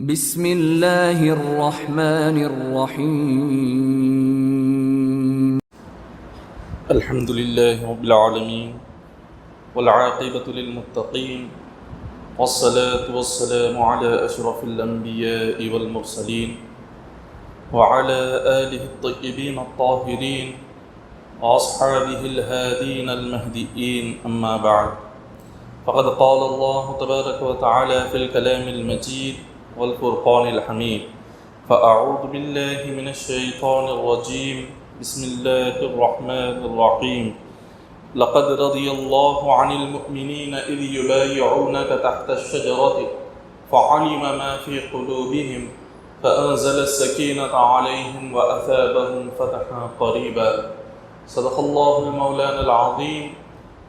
بسم اللہ الرحمن الرحیم الحمد للہ رب العالمین والعاقبۃ للمتقین والصلاة والسلام علی اشرف الانبیاء والمرسلین وعلى آلہ الطیبین الطاہرین واصحابہ الہادین المہدیین اما بعد فقد قال اللہ تبارک وتعالی فی الکلام المجید والفرقان الحمید فأعوذ باللہ من الشیطان الرجیم بسم اللہ الرحمن الرحیم لقد رضی اللہ عن المؤمنین اذ یبایعونک تحت الشجرة فعلم ما في قلوبهم فأنزل السکینة علیہم وأثابهم فتحا قریبا صدق اللہ المولانا العظیم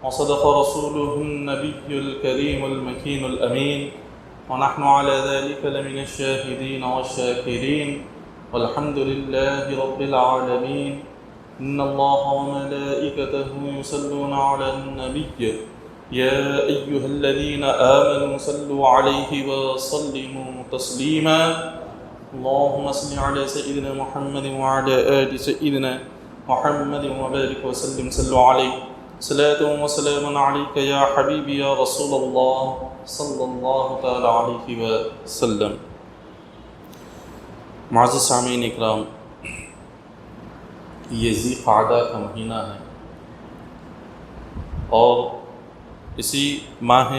وصدق رسوله النبی الکریم المکین الامین ونحن على ذلك لمن الشاهدين والشاكرين والحمد لله رب العالمين إن الله وملائكته يصلون على النبي يا أيها الذين آمنوا صلوا عليه وسلموا تسليما اللهم صل على سيدنا محمد وعلى آل سيدنا محمد وبارك وسلم صلوا عليه صلاة وسلام عليك يا حبيبي يا رسول الله صلی اللہ تعالی علیہ وسلم۔ معزز سامعین اکرام، یہ ذی قعدہ کا مہینہ ہے اور اسی ماہ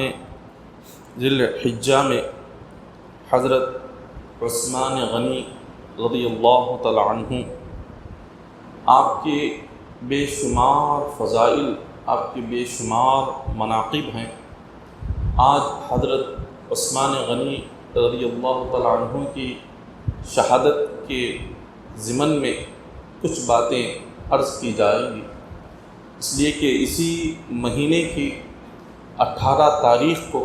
ذی الحجہ میں حضرت عثمان غنی رضی اللہ تعالی عنہ آپ کے بے شمار فضائل، آپ کے بے شمار مناقب ہیں۔ آج حضرت عثمان غنی رضی اللہ تعالی عنہ کی شہادت کے ضمن میں کچھ باتیں عرض کی جائیں گی، اس لیے کہ اسی مہینے کی 18 تاریخ کو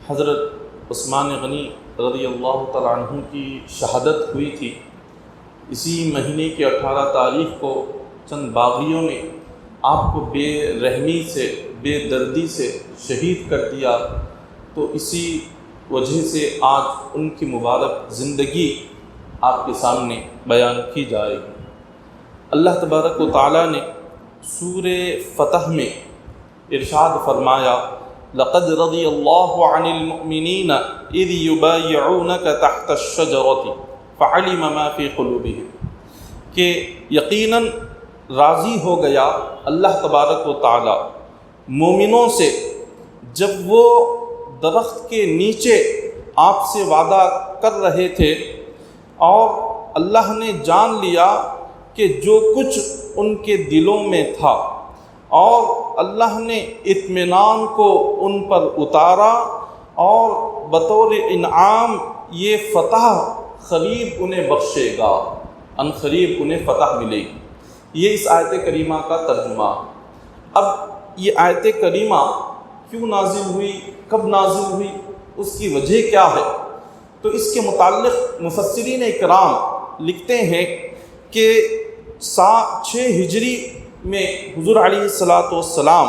حضرت عثمان غنی رضی اللہ تعالی عنہ کی شہادت ہوئی تھی۔ اسی مہینے کی 18 تاریخ کو چند باغیوں نے آپ کو بے رحمی سے، بے دردی سے شہید کر دیا، تو اسی وجہ سے آج ان کی مبارک زندگی آپ کے سامنے بیان کی جائے گی۔ اللہ تبارک و تعالیٰ نے سورہ فتح میں ارشاد فرمایا لقد رضی اللہ عن المؤمنین اذ یبایعونک تحت الشجرة فعلم ما فی قلوبهم، کہ یقیناً راضی ہو گیا اللہ تبارک و تعالیٰ مومنوں سے جب وہ درخت کے نیچے آپ سے وعدہ کر رہے تھے، اور اللہ نے جان لیا کہ جو کچھ ان کے دلوں میں تھا، اور اللہ نے اطمینان کو ان پر اتارا، اور بطور انعام یہ فتح قریب انہیں بخشے گا، ان قریب انہیں فتح ملے گی۔ یہ اس آیت کریمہ کا ترجمہ۔ اب یہ آیت کریمہ کیوں نازل ہوئی، کب نازل ہوئی، اس کی وجہ کیا ہے، تو اس کے متعلق مفسرین اکرام لکھتے ہیں کہ 6 ہجری میں حضور علیہ السلام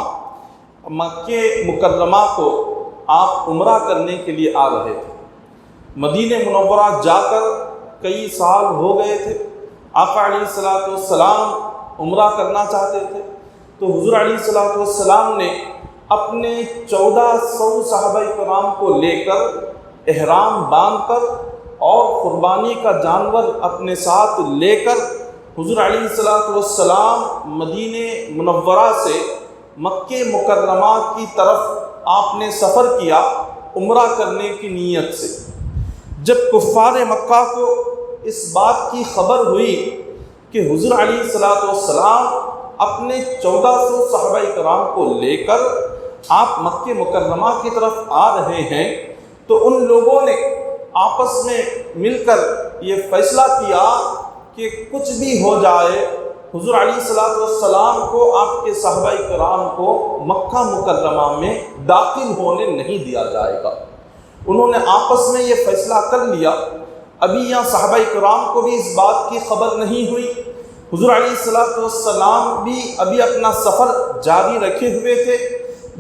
مکہ مکرمہ کو آپ عمرہ کرنے کے لیے آ رہے تھے۔ مدینہ منورہ جا کر کئی سال ہو گئے تھے، آقا علیہ السلام عمرہ کرنا چاہتے تھے، تو حضور علیہ السلام نے اپنے 1400 صحابہ کرام کو لے کر احرام باندھ کر اور قربانی کا جانور اپنے ساتھ لے کر حضور علیہ السلام مدینہ منورہ سے مکہ مکرمہ کی طرف آپ نے سفر کیا عمرہ کرنے کی نیت سے۔ جب کفار مکہ کو اس بات کی خبر ہوئی کہ حضور علیہ السلام اپنے 1400 صحابہ کرام کو لے کر آپ مکہ مکرمہ کی طرف آ رہے ہیں، تو ان لوگوں نے آپس میں مل کر یہ فیصلہ کیا کہ کچھ بھی ہو جائے حضور علیہ السلام کو، آپ کے صحابہ کرام کو مکہ مکرمہ میں داخل ہونے نہیں دیا جائے گا۔ انہوں نے آپس میں یہ فیصلہ کر لیا۔ ابھی یہاں صحابہ کرام کو بھی اس بات کی خبر نہیں ہوئی، حضور علیہ السلام بھی ابھی اپنا سفر جاری رکھے ہوئے تھے۔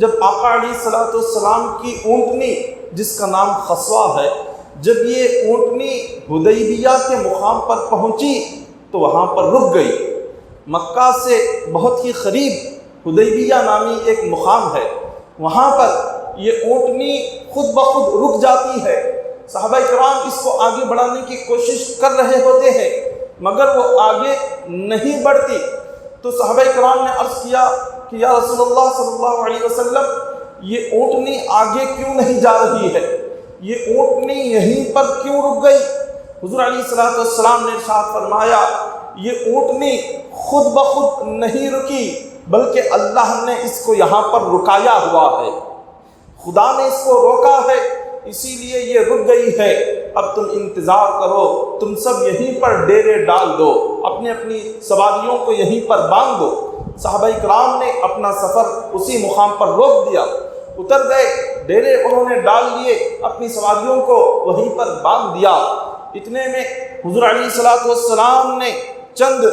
جب آقا علیہ السلام کی اونٹنی جس کا نام خصوہ ہے، جب یہ اونٹنی حدیبیہ کے مقام پر پہنچی تو وہاں پر رک گئی۔ مکہ سے بہت ہی قریب حدیبیہ نامی ایک مقام ہے، وہاں پر یہ اونٹنی خود بخود رک جاتی ہے۔ صحابہ کرام اس کو آگے بڑھانے کی کوشش کر رہے ہوتے ہیں مگر وہ آگے نہیں بڑھتی۔ تو صحابہ کرام نے عرض کیا کہ یا رسول اللہ صلی اللہ علیہ وسلم، یہ اونٹنی آگے کیوں نہیں جا رہی ہے؟ یہ اونٹنی یہیں پر کیوں رک گئی؟ حضور علیہ السلام نے ارشاد فرمایا، یہ اونٹنی خود بخود نہیں رکی بلکہ اللہ نے اس کو یہاں پر رکایا ہوا ہے، خدا نے اس کو روکا ہے، اسی لیے یہ رک گئی ہے۔ اب تم انتظار کرو، تم سب یہیں پر ڈیرے ڈال دو، اپنی اپنی سواریوں کو یہیں پر باندھ دو۔ صحابہ کرام نے اپنا سفر اسی مقام پر روک دیا، اتر گئے، ڈیرے انہوں نے ڈال لیے، اپنی سواریوں کو وہیں پر باندھ دیا۔ اتنے میں حضور علیہ السلام نے چند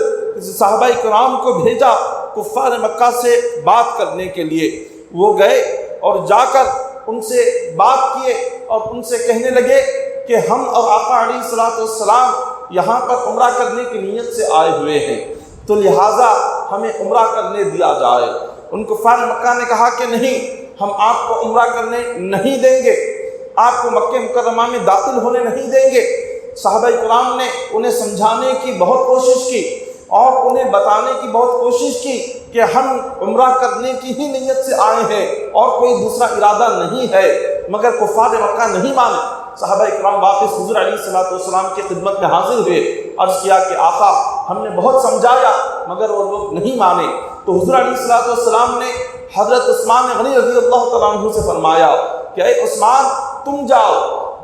صحابہ کرام کو بھیجا کفار مکہ سے بات کرنے کے لیے۔ وہ گئے اور جا کر ان سے بات کیے اور ان سے کہنے لگے کہ ہم اور آقا علیہ السلام یہاں پر عمرہ کرنے کی نیت سے آئے ہوئے ہیں، تو لہٰذا ہمیں عمرہ کرنے دیا جائے۔ ان کفار مکہ نے کہا کہ نہیں، ہم آپ کو عمرہ کرنے نہیں دیں گے، آپ کو مکہ مکرمہ میں داخل ہونے نہیں دیں گے۔ صحابہ کرام نے انہیں سمجھانے کی بہت کوشش کی اور انہیں بتانے کی بہت کوشش کی کہ ہم عمرہ کرنے کی ہی نیت سے آئے ہیں اور کوئی دوسرا ارادہ نہیں ہے، مگر کفار مکہ نہیں مانے۔ صحابہ کرام واپس حضور علیہ السلام کی خدمت میں حاضر ہوئے، عرض کیا کہ آقا ہم نے بہت سمجھایا مگر وہ لوگ نہیں مانے۔ تو حضور علیہ السلام نے حضرت عثمان غنی رضی اللہ تعالیٰ عنہ سے فرمایا کہ اے عثمان، تم جاؤ،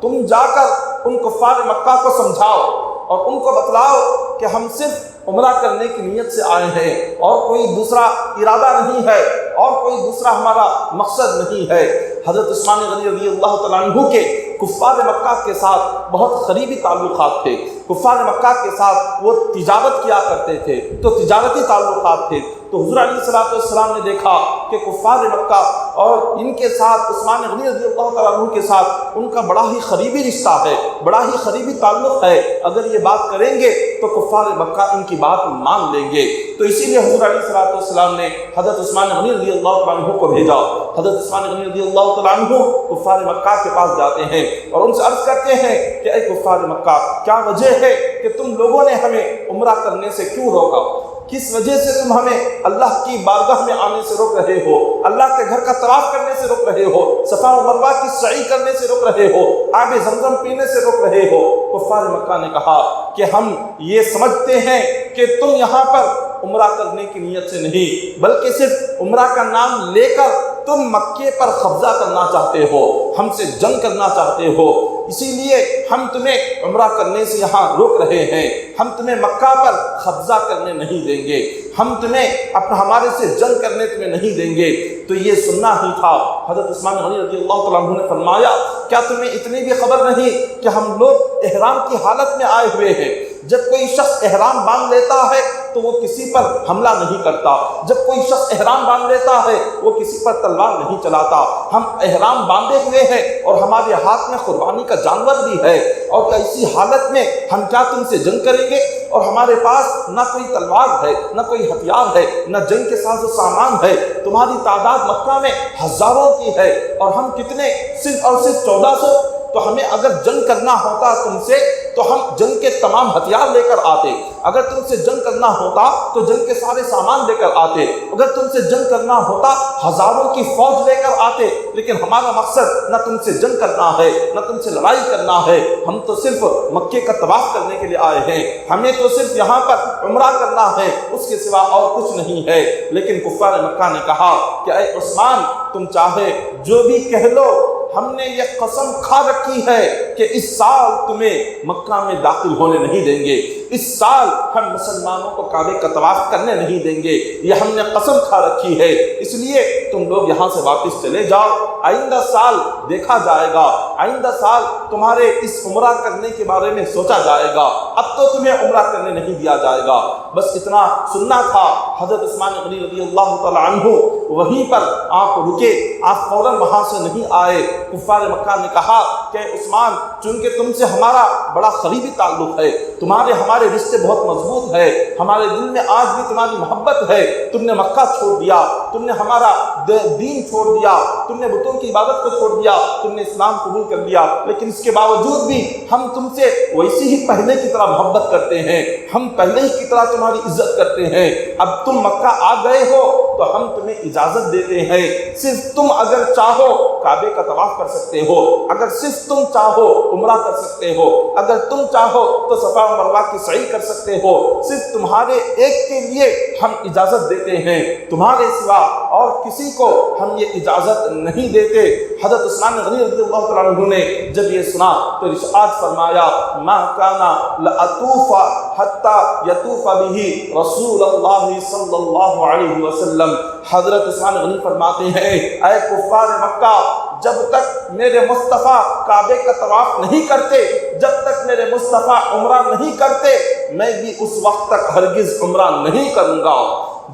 تم جا کر ان کفار مکہ کو سمجھاؤ اور ان کو بتلاؤ کہ ہم صرف عمرہ کرنے کی نیت سے آئے ہیں اور کوئی دوسرا ارادہ نہیں ہے اور کوئی دوسرا ہمارا مقصد نہیں ہے۔ حضرت عثمان غنی رضی اللہ تعالیٰ عنہ کے کفار مکہ کے ساتھ بہت قریبی تعلقات تھے، کفار مکہ کے ساتھ وہ تجارت کیا کرتے تھے، تو تجارتی تعلقات تھے۔ تو حضور علیہ السلام نے دیکھا کہ کفار مکہ اور ان کے ساتھ عثمان غنی رضی اللہ تعالیٰ عنہ کے ساتھ ان کا بڑا ہی قریبی رشتہ ہے، بڑا ہی قریبی تعلق ہے، اگر یہ بات کریں گے تو کفار مکہ ان کی بات مان لیں گے۔ تو اسی لیے حضور علیہ السلام نے حضرت عثمان غنی رضی اللہ تعالیٰ عنہ کو بھیجا۔ حضرت عثمان غنی رضی اللہ تعالیٰ عنہ کفار مکہ کے پاس جاتے ہیں اور ان سے عرض کرتے ہیں کہ اے کفار مکہ، کیا وجہ ہے کہ تم لوگوں نے ہمیں عمرہ کرنے سے کیوں روکا؟ کس وجہ سے تم ہمیں اللہ کی بارگاہ میں آنے سے روک رہے ہو، اللہ کے گھر کا طواف کرنے سے روک رہے ہو، صفا و مروہ کی سعی کرنے سے روک رہے ہو، آب زمزم پینے سے روک رہے ہو؟ کفار مکہ نے کہا کہ ہم یہ سمجھتے ہیں کہ تم یہاں پر عمرہ کرنے کی نیت سے نہیں بلکہ صرف عمرہ کا نام لے کر تم مکے پر قبضہ کرنا چاہتے ہو، ہم سے جنگ کرنا چاہتے ہو، اسی لیے ہم تمہیں عمرہ کرنے سے یہاں روک رہے ہیں، ہم تمہیں مکہ پر قبضہ کرنے نہیں دیں گے، ہم تمہیں ہمارے سے جنگ کرنے تمہیں نہیں دیں گے۔ تو یہ سننا ہی تھا۔ حضرت عثمان غنی رضی اللہ تعالیٰ عنہ نے فرمایا کیا تمہیں اتنی بھی خبر نہیں کہ ہم لوگ احرام کی حالت میں آئے ہوئے ہیں؟ جب کوئی شخص احرام باندھ لیتا ہے تو وہ کسی پر حملہ نہیں کرتا، جب کوئی شخص احرام باندھ لیتا ہے وہ کسی پر تلوار نہیں چلاتا۔ ہم احرام باندھے ہوئے ہیں اور ہمارے ہاتھ میں قربانی کا جانور بھی ہے، اور ایسی حالت میں ہم کیا تم سے جنگ کریں گے؟ اور ہمارے پاس نہ کوئی تلوار ہے، نہ کوئی ہتھیار ہے، نہ جنگ کے ساز و سامان ہے، تمہاری تعداد مکہ میں ہزاروں کی ہے اور ہم کتنے، صرف اور صرف 1400۔ تو ہمیں اگر جنگ کرنا ہوتا تم سے تو ہم جنگ کے تمام ہتھیار لے کر آتے، اگر تم سے جنگ کرنا ہوتا تو جنگ کے سارے سامان لے کر آتے، اگر تم سے جنگ کرنا ہوتا ہزاروں کی فوج لے کر آتے، لیکن ہمارا مقصد نہ تم سے جنگ کرنا ہے نہ تم سے لڑائی کرنا ہے، ہم تو صرف مکے کا طواف کرنے کے لیے آئے ہیں، ہمیں تو صرف یہاں پر عمرہ کرنا ہے، اس کے سوا اور کچھ نہیں ہے۔ لیکن کفار مکہ نے کہا کہ اے عثمان، تم چاہے جو بھی کہہ لو، ہم نے یہ قسم کھا رکھی ہے کہ اس سال تمہیں مکہ میں داخل ہونے نہیں دیں گے، اس سال ہم مسلمانوں کو کعبے کا طواف کرنے نہیں دیں گے، یہ ہم نے قسم کھا رکھی ہے، اس لیے تم لوگ یہاں سے واپس چلے جاؤ، آئندہ سال دیکھا جائے گا، آئندہ سال تمہارے اس عمرہ کرنے کے بارے میں سوچا جائے گا، اب تو تمہیں عمرہ کرنے نہیں دیا جائے گا۔ بس اتنا سننا تھا۔ حضرت عثمان غنی رضی اللہ تعالیٰ عنہ وہیں پر آپ رکے، آپ فوراً وہاں سے نہیں آئے۔ کفار مکہ نے کہا کہ عثمان، چونکہ تم سے ہمارا بڑا قریبی تعلق ہے، تمہارے ہمارے رشتے بہت مضبوط ہے، ہمارے دل میں آج بھی تمہاری محبت ہے، تم نے مکہ چھوڑ دیا، تم نے ہمارا دین چھوڑ دیا، تم نے بتوں کی عبادت کو چھوڑ دیا، تم نے اسلام قبول کر لیا، لیکن اس کے باوجود بھی ہم تم سے ویسی ہی پہلے کی طرح محبت کرتے ہیں، ہم پہلے ہی کی طرح تمہاری عزت کرتے ہیں۔ اب تم مکہ آ گئے ہو تو ہم تمہیں اجازت دیتے ہیں، صرف تم اگر چاہو کعبے کا طواف کر سکتے ہو، اگر صرف تم چاہو عمرہ کر سکتے ہو، اگر تم چاہو تو صفا و مروہ کی سعی کر سکتے ہو، صرف تمہارے ایک کے لیے ہم اجازت دیتے ہیں، تمہارے سوا اور کسی کو ہم یہ اجازت نہیں دیتے۔ حضرت عثمان غنی رضی اللہ تعالیٰ عنہ نے جب یہ سنا تو ارشاد فرمایا ما کانا لأطوف حتی یطوف بہ رسول اللہ صلی اللہ علیہ وسلم۔ حضرت عثمان غنی فرماتے ہیں اے کفار مکہ، جب تک میرے مصطفیٰ کعبے کا طواف نہیں کرتے، جب تک میرے مصطفیٰ عمرہ نہیں کرتے، میں بھی اس وقت تک ہرگز عمرہ نہیں کروں گا۔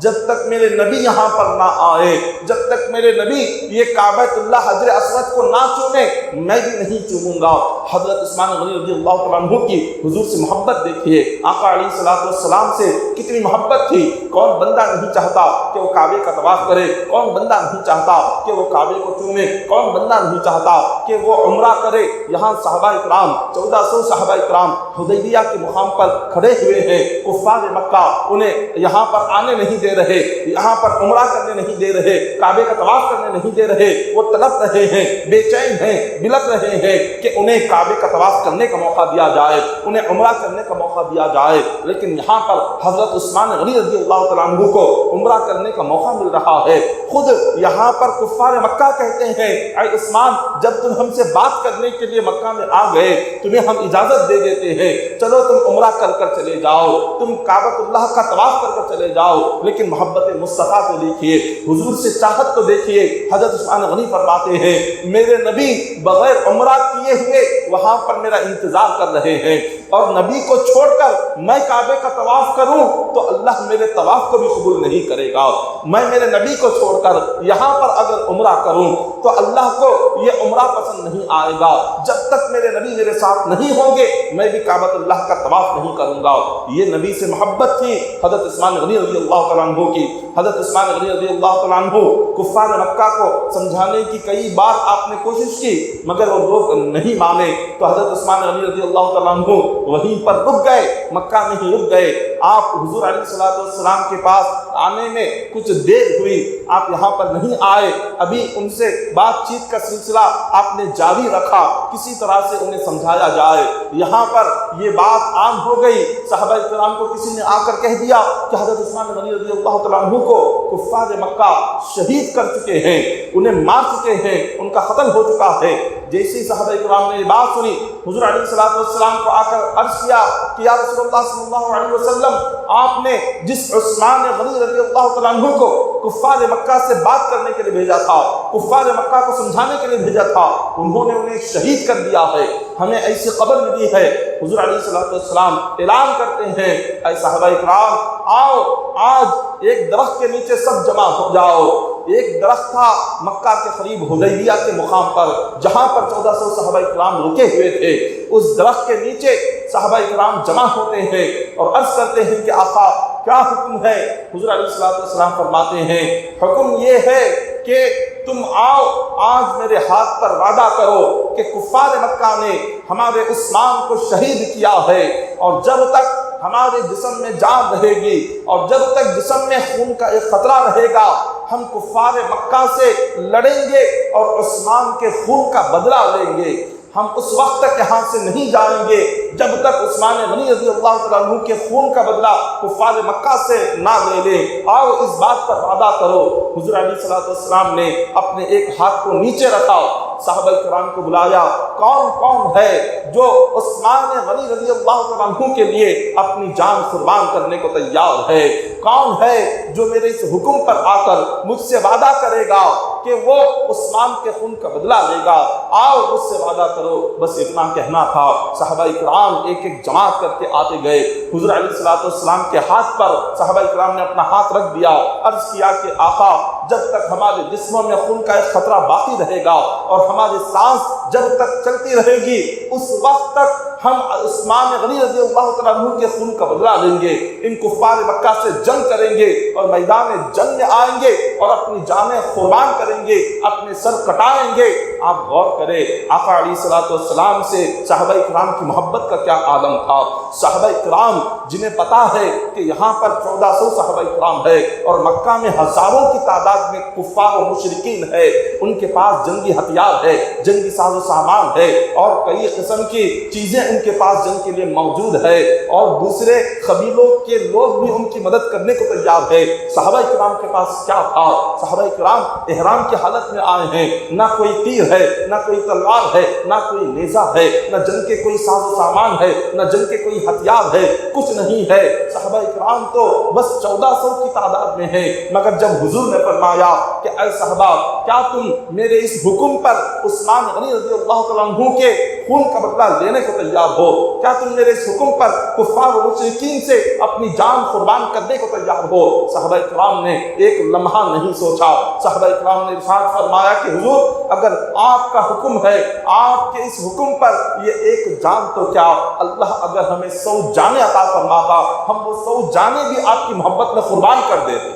جب تک میرے نبی یہاں پر نہ آئے، جب تک میرے نبی یہ کعبۃ اللہ حجر اسود کو نہ چومے، میں بھی نہیں چوموں گا۔ حضرت عثمان غنی رضی اللہ تعالیٰ عنہ کی حضور سے محبت دیکھیے، آقا علیہ الصلوۃ والسلام سے کتنی محبت تھی۔ کون بندہ نہیں چاہتا کہ وہ کعبے کا طواف کرے، کون بندہ نہیں چاہتا کہ وہ کعبے کو چومے، کون بندہ نہیں چاہتا کہ وہ عمرہ کرے۔ یہاں صحابہ اکرام 1400 صحابہ اکرام حدیبیہ کے مقام پر کھڑے ہوئے ہیں، کفار مکہ انہیں یہاں پر آنے نہیں دے رہے، یہاں پر عمرہ کرنے نہیں دے رہے، کعبے کا طواف کرنے نہیں دے رہے، وہ تڑپ رہے ہیں، بے چین ہیں، بلک رہے ہیں کہ انہیں کعبے کا طواف کرنے کا موقع دیا جائے، انہیں عمرہ کرنے کا موقع دیا جائے۔ لیکن یہاں پر حضرت عثمان غنی رضی اللہ تعالیٰ عنہ کو عمرہ کرنے کا موقع مل رہا ہے۔ خود یہاں پر کفار مکہ کہتے ہیں اے عثمان، جب تم ہم سے بات کرنے کے لیے مکہ میں آ گئے، تمہیں ہم اجازت دے دیتے ہیں، چلو تم عمرہ کر کر چلے جاؤ، تم کعبۃ اللہ کا طواف کر کر چلے جاؤ، لیکن محبت مصطفیٰ کو دیکھیے، حضور سے چاہت تو دیکھیے۔ حضرت عثمان غنی فرماتے ہیں میرے نبی بغیر عمرہ کیے ہوئے وہاں پر میرا انتظار کر رہے ہیں، اور نبی کو چھوڑ کر میں کعبے کا طواف کروں تو اللہ میرے طواف کو بھی قبول نہیں کرے گا۔ میں میرے نبی کو چھوڑ کر یہاں پر اگر عمرہ کروں تو اللہ کو یہ عمرہ پسند نہیں آئے گا۔ جب تک میرے نبی میرے ساتھ نہیں ہوں گے میں بھی کعبۃ اللہ کا طواف نہیں کروں گا۔ یہ نبی سے محبت تھی حضرت عثمان غنی رضی اللہ تعالیٰ عنہ کی۔ حضرت عثمان غنی رضی اللہ تعالیٰ عنہ کفار مکہ کو سمجھانے کی کئی بار آپ نے کوشش کی، مگر وہ لوگ نہیں مانے، تو حضرت عثمان غنی رضی اللہ تعالیٰ عنہ وہیں پر رک گئے، مکہ میں ہی رک گئے۔ آپ حضور علیہ الصلوۃ والسلام کے پاس آنے میں کچھ دیر ہوئی، آپ یہاں پر نہیں آئے، ابھی ان سے بات چیت کا سلسلہ آپ نے جاری رکھا، کسی طرح سے انہیں سمجھایا جائے۔ یہاں پر یہ بات عام ہو گئی، صحابہ کرام کو کسی نے آ کر کہہ دیا کہ حضرت عثمان غنی رضی اللہ تعالیٰ عنہ کو کفار مکہ شہید کر چکے ہیں، انہیں مار چکے ہیں، ان کا قتل ہو چکا ہے۔ جیسے صحابہ کرام نے یہ بات سنی، حضور علیہ الصلوۃ والسلام کو آ کر عرض کیا کہ یا رسول اللہ صلی اللہ علیہ وسلم، آپ نے جس عثمان غنی رضی اللہ تعالیٰ عنہ کو کفار مکہ سے بات کرنے کے لیے بھیجا تھا، کفار مکہ کو سمجھانے کے لیے بھیجا تھا، انہوں نے انہیں شہید کر دیا ہے، ہمیں ایسی خبر ملی ہے۔ حضور علیہ الصلوۃ والسلام اعلان کرتے ہیں اے صحابہ کرام، آؤ آج ایک درخت کے نیچے سب جمع ہو جاؤ۔ ایک درخت تھا مکہ کے قریب حدیبیہ کے مقام پر، جہاں پر 1400 صحابہ کرام رکے ہوئے تھے، اس درخت کے نیچے صحابہ کرام جمع ہوتے ہیں اور عرض کرتے ہیں کہ آقا کیا حکم ہے؟ حضور علیہ الصلوۃ والسلام فرماتے ہیں حکم یہ ہے کہ تم آؤ، آج میرے ہاتھ پر وعدہ کرو کہ کفار مکہ نے ہمارے عثمان کو شہید کیا ہے، اور جب تک ہمارے جسم میں جان رہے گی اور جب تک جسم میں خون کا ایک قطرہ رہے گا، ہم کفار مکہ سے لڑیں گے اور عثمان کے خون کا بدلہ لیں گے۔ ہم اس وقت تک یہاں سے نہیں جائیں گے جب تک عثمان غنی رضی اللہ تعالیٰ عنہ کے خون کا بدلہ کفار مکہ سے نہ لے لیں۔ آؤ اس بات پر وعدہ کرو۔ حضور علیہ الصلوۃ والسلام نے اپنے ایک ہاتھ کو نیچے رکھا، صحابہ کرام کو بلایا، کون کون ہے جو عثمان غنی رضی اللہ تعالیٰ عنہ کے لیے اپنی جان قربان کرنے کو تیار ہے؟ کون ہے جو میرے اس حکم پر آ کر مجھ سے وعدہ کرے گا کہ وہ عثمان کے خون کا بدلہ لے گا؟ آؤ مجھ سے وعدہ کرو۔ بس اتنا کہنا تھا۔ صحابہ کرام ایک ایک جماعت کر کے آتے گئے، حضور علیہ الصلوۃ والسلام کے ہاتھ پر صحابہ کرام نے اپنا ہاتھ رکھ دیا، عرض کیا کہ آقا جب تک ہمارے جسموں میں خون کا ایک خطرہ باقی رہے گا اور ہماری سانس جب تک چلتی رہے گی اس وقت تک ہم عثمان غنی رضی اللہ تعالیٰ عنہ کے خون کا بدلہ لیں گے، ان کفار مکہ سے جنگ کریں گے اور میدان جنگ میں آئیں گے اور اپنی جانیں قربان کریں گے، اپنے سر کٹائیں گے۔ آپ غور کریں آقا علیہ الصلوۃ والسلام سے صحابہ کرام کی محبت کا کیا عالم تھا۔ صحابہ کرام جنہیں پتا ہے کہ یہاں پر 1400 صحابہ کرام ہے اور مکہ میں ہزاروں کی تعداد میں کفار و مشرکین ہے، ان کے پاس جنگی ہتھیار ہے، جنگی ساز و سامان ہے اور کئی قسم کی چیزیں ان کے پاس جنگ کے لیے موجود ہے، اور دوسرے قبیلوں کے لوگ بھی ان کی مدد کرنے کو تیار ہے۔ صحابہ کرام کے پاس کیا تھا؟ صحابہ کرام احرام کی حالت میں آئے ہیں، نہ کوئی تیر ہے، نہ کوئی تلوار ہے، نہ کوئی نیزہ ہے، نہ جنگ کے کوئی ساز و سامان ہے، نہ جنگ کے کوئی ہتھیار ہے، کچھ نہیں ہے۔ صحابہ کرام تو بس 1400 کی تعداد میں ہیں، مگر جب حضور نے فرمایا کہ اے صحابہ کیا تم میرے اس حکم پر عثمان غنی رضی اللہ تعالیٰ عنہ کے خون کا بدلہ لینے کو تیار ہو؟ کیا تم میرے اس حکم پر کفار و مشرکین سے اپنی جان قربان کرنے کو تیار ہو؟ صحابہ کرام نے ایک لمحہ نہیں سوچا، صحابہ کرام نے ارشاد فرمایا کہ حضور اگر آپ کا حکم ہے، آپ کے اس حکم پر یہ ایک جان تو کیا، اللہ اگر ہمیں 100 جانیں عطا فرماتا ہم وہ 100 جانیں بھی آپ کی محبت میں قربان کر دیتے۔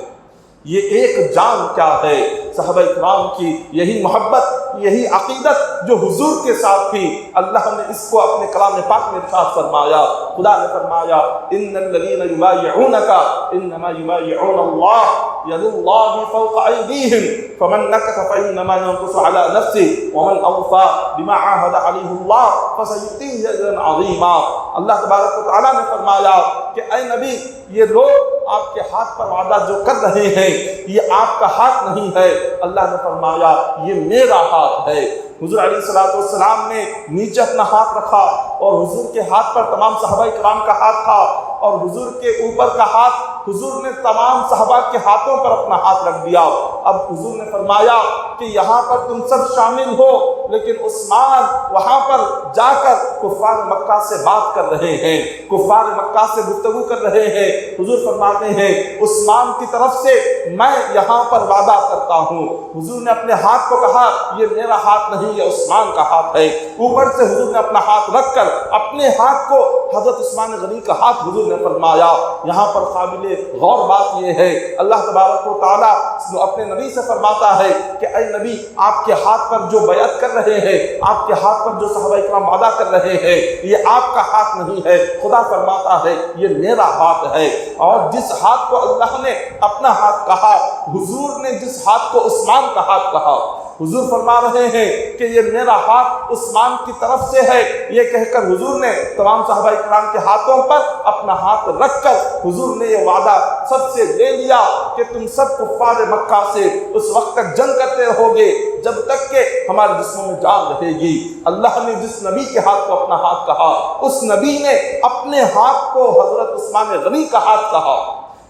یہ ایک جان کیا ہے؟ صحابہ کرام کی یہی محبت، یہی عقیدت جو حضور کے ساتھ تھی، اللہ نے اس کو اپنے کلام پاک میں ارشاد فرمایا۔ خدا نے فرمایا ان الذین یبایعونک انما یبایعون اللہ ید اللہ فوق ایدیہم فمن نکث فانما ینکث علی نفسہ ومن اوفی بما عاہد علیہ اللہ فسیؤتیہ اجرا عظیما۔ اللہ تبارک و تعالیٰ نے فرمایا کہ اے نبی یہ لوگ آپ کے ہاتھ پر وعدہ جو کر رہے ہیں یہ آپ کا ہاتھ نہیں ہے، اللہ نے فرمایا یہ میرا ہاتھ ہے۔ حضور علیہ الصلوۃ والسلام نے نیچے اپنا ہاتھ رکھا اور حضور کے ہاتھ پر تمام صحابہ کرام کا ہاتھ تھا، اور حضور کے اوپر کا ہاتھ حضور نے تمام صحابہ کے ہاتھوں پر اپنا ہاتھ رکھ دیا۔ اب حضور نے فرمایا کہ یہاں پر تم سب شامل ہو، لیکن عثمان وہاں پر جا کر کفار مکہ سے بات کر رہے ہیں، کفار مکہ سے گفتگو کر رہے ہیں۔ حضور فرماتے ہیں عثمان کی طرف سے میں یہاں پر وعدہ کرتا ہوں۔ حضور نے اپنے ہاتھ کو کہا یہ میرا ہاتھ نہیں، یہ عثمان کا ہاتھ ہے۔ اوپر سے حضور نے اپنا ہاتھ رکھ کر اپنے ہاتھ کو حضرت عثمان غنی کا ہاتھ حضور نے فرمایا۔ یہاں پر قابل غور بات یہ ہے اللہ تبارک و تعالیٰ اپنے نبی سے فرماتا ہے کہ اے نبی آپ کے ہاتھ پر جو بیعت کر رہے ہیں، آپ کے ہاتھ پر جو صحابہ کرام وعدہ کر رہے ہیں یہ آپ کا ہاتھ نہیں ہے، خدا فرماتا ہے یہ میرا ہاتھ ہے۔ اور جس ہاتھ کو اللہ نے اپنا ہاتھ کہا، حضور نے جس ہاتھ کو عثمان کا ہاتھ کہا، حضور فرما رہے ہیں کہ یہ میرا ہاتھ عثمان کی طرف سے ہے۔ یہ کہہ کر حضور نے تمام صحابہ کرام کے ہاتھوں پر اپنا ہاتھ رکھ کر حضور نے یہ وعدہ سب سے لے لیا کہ تم سب کفار مکہ سے اس وقت تک جنگ کرتے رہو گے جب تک کہ ہمارے جسموں میں جان رہے گی۔ اللہ نے جس نبی کے ہاتھ کو اپنا ہاتھ کہا، اس نبی نے اپنے ہاتھ کو حضرت عثمان غنی کا ہاتھ کہا۔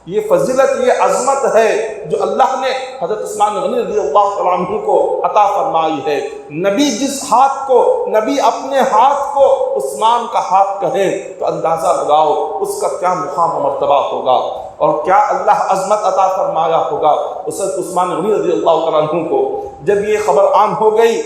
یہ فضیلت، یہ عظمت ہے جو اللہ نے حضرت عثمان غنی رضی اللہ تعالیٰ عنہ کو عطا فرمائی ہے۔ نبی جس ہاتھ کو، نبی اپنے ہاتھ کو عثمان کا ہاتھ کہیں تو اندازہ لگاؤ اس کا کیا مقام و مرتبہ ہوگا اور کیا اللہ عظمت عطا فرمایا ہوگا حضرت عثمان غنی رضی اللہ تعالیٰ عنہ کو۔ جب یہ خبر عام ہو گئی،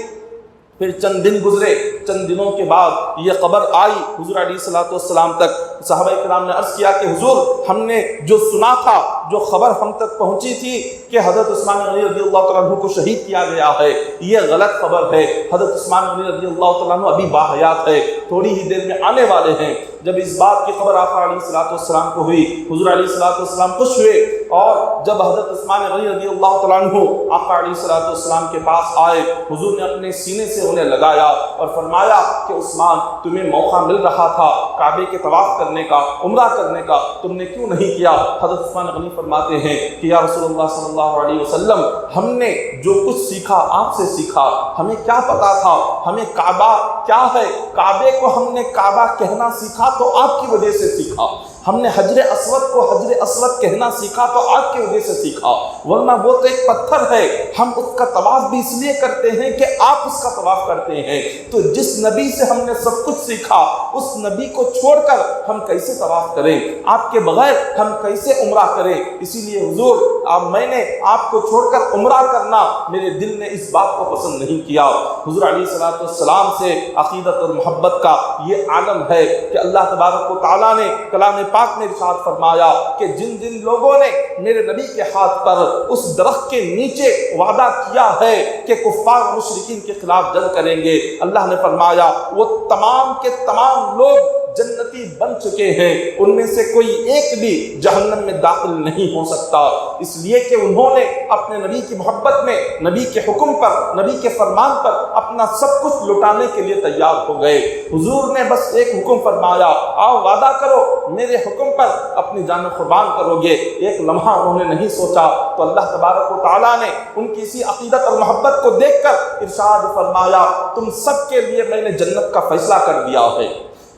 پھر چند دن گزرے، چند دنوں کے بعد یہ خبر آئی حضور علیہ الصلوۃ والسلام تک۔ صحابہ کرام نے عرض کیا کہ حضور ہم نے جو سنا تھا، جو خبر ہم تک پہنچی تھی کہ حضرت عثمان غنی رضی اللہ تعالیٰ عنہ کو شہید کیا گیا ہے، یہ غلط خبر ہے۔ حضرت عثمان غنی رضی اللہ تعالیٰ عنہ ابھی باحیات ہے، تھوڑی ہی دیر میں آنے والے ہیں۔ جب اس بات کی خبر آقا علیہ الصلوۃ والسلام کو ہوئی، حضور علیہ الصلوۃ والسلام خوش ہوئے، اور جب حضرت عثمان غنی رضی اللہ تعالیٰ عنہ آقا علیہ الصلوۃ والسلام کے پاس آئے، حضور نے اپنے سینے سے انہیں لگایا اور فرمایا کہ عثمان تمہیں موقع مل رہا تھا کعبے کے طواف کرنے کا، عمرہ کرنے کا، تم نے کیوں نہیں کیا؟ حضرت عثمان غنی فرماتے ہیں کہ یا رسول اللہ صلی اللہ علیہ وسلم ہم نے جو کچھ سیکھا آپ سے سیکھا، ہمیں کیا پتا تھا ہمیں کعبہ کیا ہے؟ کعبے کو ہم نے کعبہ کہنا سیکھا تو آپ کی وجہ سے سیکھا، ہم نے حجر اسود کو حجر اسود کہنا سیکھا تو آگ کی وجہ سے سیکھا، ورنہ وہ تو ایک پتھر ہے۔ ہم اس کا طواف بھی اس لیے کرتے ہیں کہ آپ اس کا طواف کرتے ہیں۔ تو جس نبی سے ہم نے سب کچھ سیکھا، اس نبی کو چھوڑ کر ہم کیسے طواف کریں؟ آپ کے بغیر ہم کیسے عمرہ کریں؟ اسی لیے حضور میں نے آپ کو چھوڑ کر عمرہ کرنا، میرے دل نے اس بات کو پسند نہیں کیا۔ حضور علیہ الصلوۃ والسلام سے عقیدت اور محبت کا یہ عالم ہے کہ اللہ تبارک و تعالیٰ نے کلام پاک میں ارشاد فرمایا کہ جن جن لوگوں نے میرے نبی کے ہاتھ پر اس درخت کے نیچے وعدہ کیا ہے کہ کفار و مشرکین کے خلاف جنگ کریں گے، اللہ نے فرمایا وہ تمام کے تمام لوگ جنتی بن چکے ہیں، ان میں سے کوئی ایک بھی جہنم میں داخل نہیں ہو سکتا، اس لیے کہ انہوں نے اپنے نبی کی محبت میں، نبی کے حکم پر، نبی کے فرمان پر اپنا سب کچھ لٹانے کے لیے تیار ہو گئے۔ حضور نے بس ایک حکم فرمایا، آؤ وعدہ کرو میرے حکم پر اپنی جان قربان کرو گے۔ ایک لمحہ انہوں نے نہیں سوچا تو اللہ تبارک و تعالیٰ نے ان کی اسی عقیدت اور محبت کو دیکھ کر ارشاد فرمایا، تم سب کے لیے میں نے جنت کا فیصلہ کر دیا ہے،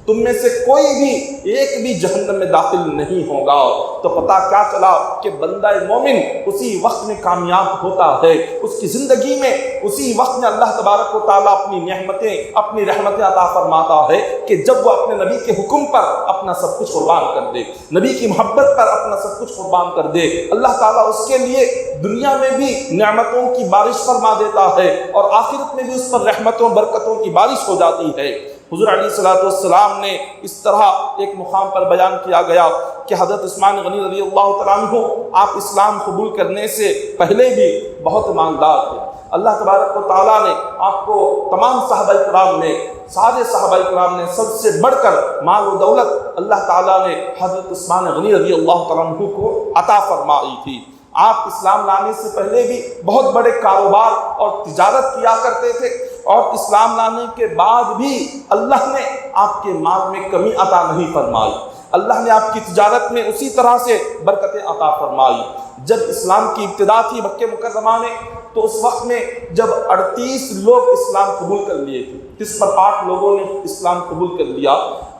تم میں سے کوئی بھی ایک بھی جہنم میں داخل نہیں ہوگا۔ تو پتہ کیا چلا کہ بندہ مومن اسی وقت میں کامیاب ہوتا ہے، اس کی زندگی میں اسی وقت میں اللہ تبارک و تعالیٰ اپنی نعمتیں، اپنی رحمتیں عطا فرماتا ہے کہ جب وہ اپنے نبی کے حکم پر اپنا سب کچھ قربان کر دے، نبی کی محبت پر اپنا سب کچھ قربان کر دے، اللہ تعالیٰ اس کے لیے دنیا میں بھی نعمتوں کی بارش فرما دیتا ہے اور آخرت میں بھی اس پر رحمتوں برکتوں کی بارش ہو جاتی ہے۔ حضور علیہ الصلوۃ والسلام نے اس طرح ایک مقام پر بیان کیا گیا کہ حضرت عثمان غنی رضی اللہ تعالیٰ عنہ آپ اسلام قبول کرنے سے پہلے بھی بہت مالدار تھے۔ اللہ تبارک و تعالیٰ نے آپ کو تمام صحابہ کرام میں، سارے صحابہ کرام نے سب سے بڑھ کر مال و دولت اللہ تعالیٰ نے حضرت عثمان غنی رضی اللہ تعالیٰ عنہ کو عطا فرمائی تھی۔ آپ اسلام لانے سے پہلے بھی بہت بڑے کاروبار اور تجارت کیا کرتے تھے، اور اسلام لانے کے بعد بھی اللہ نے آپ کے مال میں کمی عطا نہیں فرمائی، اللہ نے آپ کی تجارت میں اسی طرح سے برکتیں عطا فرمائی۔ جب اسلام کی ابتدا تھی مکہ مکرمہ میں، تو اس وقت میں جب 38 لوگ اسلام قبول کر لیے تھے، جس پر 8 لوگوں نے اسلام قبول کر لیا،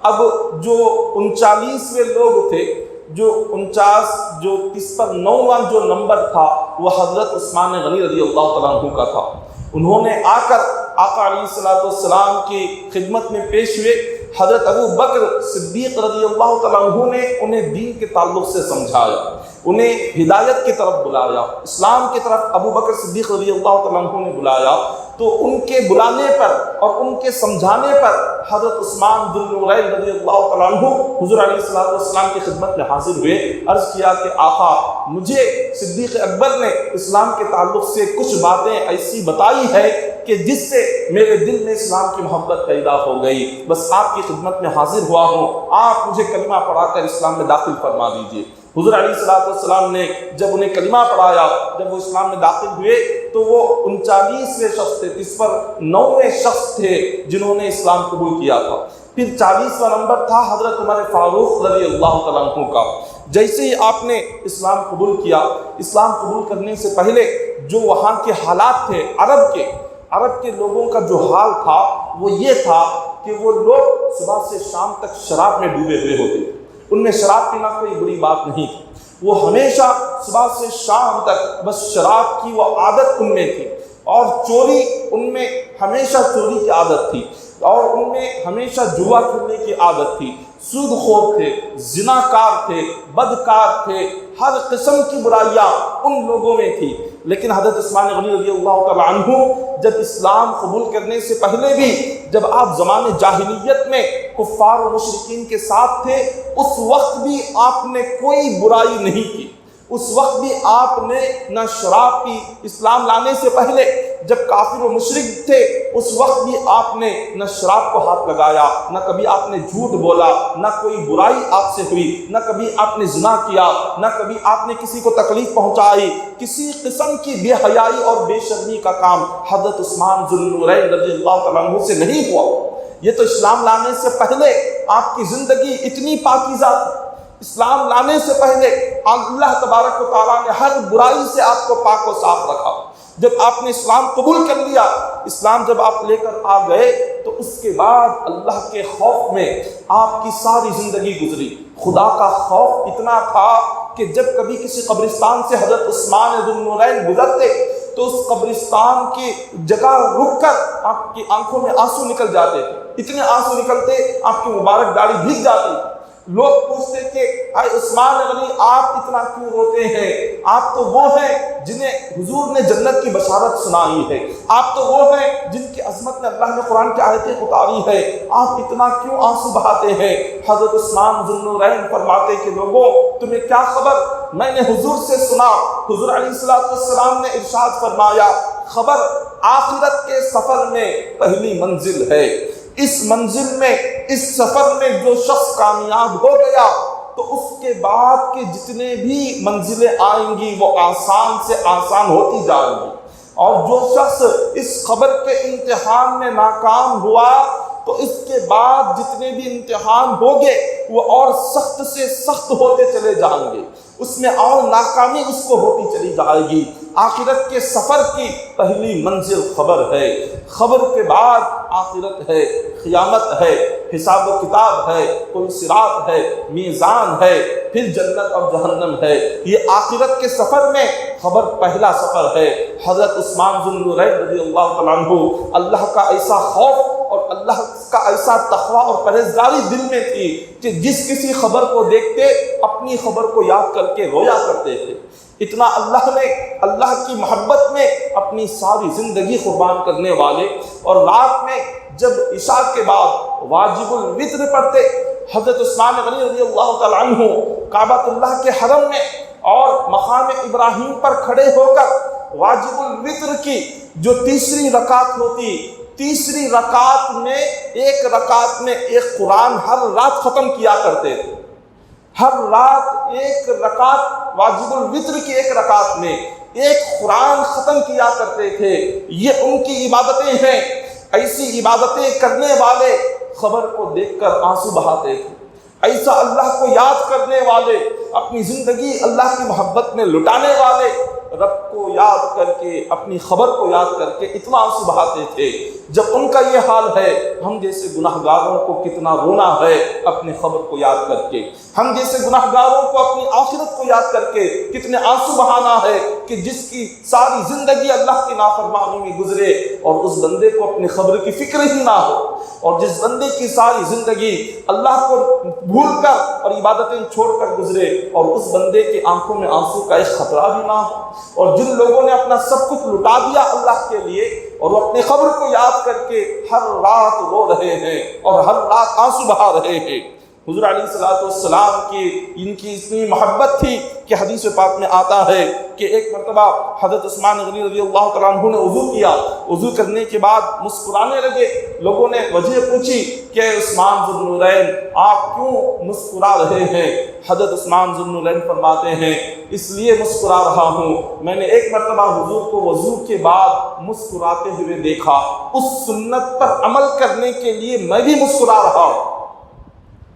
اب جو 39ویں لوگ تھے، جو 49 پر 9واں جو نمبر تھا وہ حضرت عثمان غنی رضی اللہ تعالیٰ عنہ کا تھا۔ انہوں نے آ کر آقا علیہ الصلوۃ والسلام کی خدمت میں پیش ہوئے۔ حضرت ابو بکر صدیق رضی اللہ تعالیٰ عنہ نے انہیں دین کے تعلق سے سمجھایا، انہیں ہدایت کی طرف بلایا، اسلام کی طرف ابو بکر صدیق رضی اللہ تعالیٰ عنہ نے بلایا۔ تو ان کے بلانے پر اور ان کے سمجھانے پر حضرت عثمان ذو النورین رضی اللہ تعالیٰ عنہ حضور علیہ الصلوۃ والسلام کی خدمت میں حاضر ہوئے، عرض کیا کہ آقا مجھے صدیق اکبر نے اسلام کے تعلق سے کچھ باتیں ایسی بتائی ہے کہ جس سے میرے دل میں اسلام کی محبت پیدا ہو گئی، بس آپ کی خدمت میں حاضر ہوا ہوں، آپ مجھے کلمہ پڑھا کر اسلام میں داخل فرما دیجیے۔ حضور علیہ الصلوۃ والسلام نے جب انہیں کلمہ پڑھایا، جب وہ اسلام میں داخل ہوئے تو وہ 39ویں شخص تھے، اس پر 9ویں شخص تھے جنہوں نے اسلام قبول کیا تھا۔ پھر 40واں نمبر تھا حضرت عمر فاروق رضی اللہ تعالیٰ عنہ کا۔ جیسے ہی آپ نے اسلام قبول کیا، اسلام قبول کرنے سے پہلے جو وہاں کے حالات تھے، عرب کے لوگوں کا جو حال تھا وہ یہ تھا کہ وہ لوگ صبح سے شام تک شراب میں ڈوبے ہوئے ہوتے تھے، ان میں شراب پینا کوئی بری بات نہیں تھی، وہ ہمیشہ صبح سے شام تک بس شراب کی وہ عادت ان میں تھی، اور چوری ان میں ہمیشہ چوری کی عادت تھی، اور ان میں ہمیشہ جوا کھیلنے کی عادت تھی، سود خور تھے، زناکار تھے، بدکار تھے، ہر قسم کی برائیاں ان لوگوں میں تھی۔ لیکن حضرت عثمان غنی رضی اللہ تعالیٰ عنہ جب اسلام قبول کرنے سے پہلے بھی، جب آپ زمانے جاہلیت میں کفار و مشرکین کے ساتھ تھے، اس وقت بھی آپ نے کوئی برائی نہیں کی، اس وقت بھی آپ نے نہ شراب پی۔ اسلام لانے سے پہلے جب کافر و مشرک تھے، اس وقت بھی آپ نے نہ شراب کو ہاتھ لگایا، نہ کبھی آپ نے جھوٹ بولا، نہ کوئی برائی آپ سے ہوئی، نہ کبھی آپ نے زنا کیا، نہ کبھی آپ نے کسی کو تکلیف پہنچائی، کسی قسم کی بے حیائی اور بے شرمی کا کام حضرت عثمان ذو النورین رضی اللہ تعالیٰ عنہ سے نہیں ہوا۔ یہ تو اسلام لانے سے پہلے آپ کی زندگی اتنی پاکیزہ تھی، اسلام لانے سے پہلے اللہ تبارک و تعالیٰ نے ہر برائی سے آپ کو پاک و صاف رکھا۔ جب آپ نے اسلام قبول کر لیا، اسلام جب آپ لے کر آ گئے، تو اس کے بعد اللہ کے خوف میں آپ کی ساری زندگی گزری۔ خدا کا خوف اتنا تھا کہ جب کبھی کسی قبرستان سے حضرت عثمان ذو النورین گزرتے تو اس قبرستان کی جگہ رک کر آپ کی آنکھوں میں آنسو نکل جاتے تھے، اتنے آنسو نکلتے آپ کی مبارک داڑھی بھیگ جاتی تھی۔ لوگ پوچھتے کہ اے عثمان غنی آپ اتنا کیوں روتے ہیں؟ آپ تو وہ ہیں جنہیں حضور نے جنت کی بشارت سنائی ہے، آپ تو وہ ہیں جن کی عظمت میں اللہ نے قرآن کی آیتیں اتاری ہے، آپ اتنا کیوں آنسو بہاتے ہیں؟ حضرت عثمان ذو النورین فرماتے کہ لوگوں تمہیں کیا خبر، میں نے حضور سے سنا، حضور علیہ السلام نے ارشاد فرمایا خبر آخرت کے سفر میں پہلی منزل ہے، اس منزل میں اس سفر میں جو شخص کامیاب ہو گیا تو اس کے بعد کے جتنے بھی منزلیں آئیں گی وہ آسان سے آسان ہوتی جائیں گی، اور جو شخص اس خبر کے امتحان میں ناکام ہوا تو اس کے بعد جتنے بھی امتحان ہوگے وہ اور سخت سے سخت ہوتے چلے جائیں گے، اس میں اور ناکامی اس کو ہوتی چلی جائے گی۔ آخرت کے سفر کی پہلی منزل خبر ہے، خبر کے بعد آخرت ہے، قیامت ہے، حساب و کتاب ہے، پل صراط ہے، میزان ہے، پھر جنت اور جہنم ہے۔ یہ آخرت کے سفر میں خبر پہلا سفر ہے۔ حضرت عثمان ذو النورین رضی اللہ تعالیٰ عنہ اللہ کا ایسا خوف اور اللہ کا ایسا تقویٰ اور پرہیزگاری دل میں تھی کہ جس کسی خبر کو دیکھتے اپنی خبر کو یاد کر کے رویا کرتے تھے۔ اتنا اللہ نے اللہ کی محبت میں اپنی ساری زندگی قربان کرنے والے، اور رات میں جب عشاء کے بعد واجب الوتر پڑھتے حضرت عثمان غنی رضی اللہ تعالیٰ عنہ کعبۃ اللہ کے حرم میں اور مقام ابراہیم پر کھڑے ہو کر واجب الوتر کی جو تیسری رکعت ہوتی، تیسری رکعت میں ایک رکعت میں ایک قرآن ہر رات ختم کیا کرتے تھے۔ ہر رات ایک رکعت واجب الوتر کی ایک رکعت میں ایک قرآن ختم کیا کرتے تھے۔ یہ ان کی عبادتیں ہیں۔ ایسی عبادتیں کرنے والے خبر کو دیکھ کر آنسو بہاتے تھے، ایسا اللہ کو یاد کرنے والے، اپنی زندگی اللہ کی محبت میں لٹانے والے رب کو یاد کر کے، اپنی خبر کو یاد کر کے اتنا آنسو بہاتے تھے۔ جب ان کا یہ حال ہے، ہم جیسے گناہ گاروں کو کتنا رونا ہے اپنی خبر کو یاد کر کے، ہم جیسے گناہ گاروں کو اپنی آخرت کو یاد کر کے کتنے آنسو بہانا ہے کہ جس کی ساری زندگی اللہ کی نافرمانی میں گزرے اور اس بندے کو اپنی خبر کی فکر ہی نہ ہو، اور جس بندے کی ساری زندگی اللہ کو بھول کر اور عبادتیں چھوڑ کر گزرے اور اس بندے کی آنکھوں میں آنسو کا ایک خطرہ بھی نہ ہو، اور جن لوگوں نے اپنا سب کچھ لٹا دیا اللہ کے لیے اور وہ اپنی خبر کو یاد کر کے ہر رات رو رہے ہیں اور ہر رات آنسو بہا رہے ہیں۔ حضور علیہ السلام کی ان کی اتنی محبت تھی کہ حدیث پاک میں آتا ہے کہ ایک مرتبہ حضرت عثمان غنی رضی اللہ تعالیٰ عنہ نے وضو کیا، وضو کرنے کے بعد مسکرانے لگے۔ لوگوں نے وجہ پوچھی کہ عثمان ذو النورین آپ کیوں مسکرا رہے ہیں؟ حضرت عثمان ذو النورین فرماتے ہیں اس لیے مسکرا رہا ہوں، میں نے ایک مرتبہ حضور کو وضو کے بعد مسکراتے ہوئے دیکھا، اس سنت پر عمل کرنے کے لیے میں بھی مسکرا رہا ہوں۔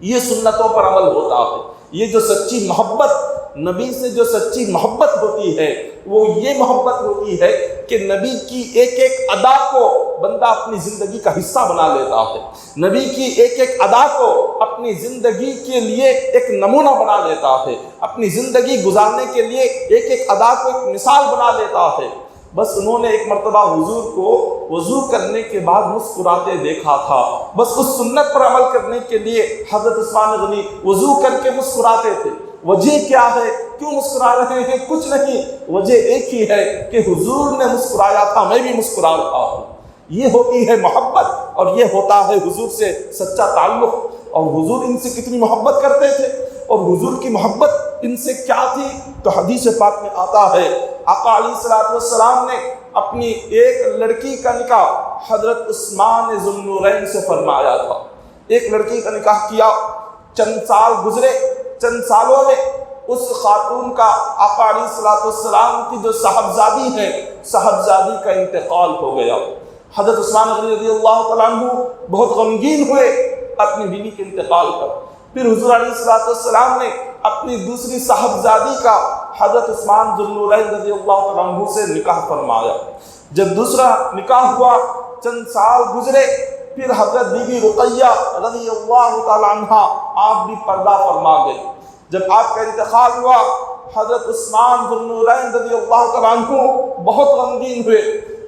یہ سنتوں پر عمل ہوتا ہے۔ یہ جو سچی محبت، نبی سے جو سچی محبت ہوتی ہے وہ یہ محبت ہوتی ہے کہ نبی کی ایک ایک ادا کو بندہ اپنی زندگی کا حصہ بنا لیتا ہے، نبی کی ایک ایک ادا کو اپنی زندگی کے لیے ایک نمونہ بنا لیتا ہے، اپنی زندگی گزارنے کے لیے ایک ایک ادا کو ایک مثال بنا لیتا ہے۔ بس انہوں نے ایک مرتبہ حضور کو وضو کرنے کے بعد مسکراتے دیکھا تھا، بس اس سنت پر عمل کرنے کے لیے حضرت عثمان غنی وضو کر کے مسکراتے تھے۔ وجہ کیا ہے؟ کیوں مسکرا رہے ہیں؟ کچھ نہیں، وجہ ایک ہی ہے کہ حضور نے مسکرایا تھا، میں بھی مسکرا رہا ہوں۔ یہ ہوتی ہے محبت، اور یہ ہوتا ہے حضور سے سچا تعلق۔ اور حضور ان سے کتنی محبت کرتے تھے، اور حضور کی محبت ان سے کیا تھی تو حدیث پاک میں آتا ہے آقا علیہ السلام نے اپنی ایک لڑکی کا نکاح حضرت عثمان ذو النورین سے فرمایا تھا۔ ایک لڑکی کا نکاح کیا، چند سال گزرے، چند سالوں میں اس خاتون کا آقا علیہ السلام کی جو صاحبزادی ہے، صاحبزادی کا انتقال ہو گیا۔ حضرت عثمان غنی رضی اللہ تعالیٰ عنہ بہت غمگین ہوئے اپنی بیوی کے انتقال پر۔ پھر حضور علیہ السلام نے اپنی دوسری صاحبزادی کا حضرت عثمان ذو النورین رضی اللہ تعالیٰ عنہ سے نکاح فرمایا۔ جب دوسرا نکاح ہوا، چند سال گزرے، پھر حضرت بی بی رقیہ رضی اللہ تعالی عنہ آپ بھی پردہ فرما گئی۔ جب آپ کا انتقال ہوا حضرت عثمان ذو النورین رضی اللہ تعالی عنہ بہت غمگین ہوئے۔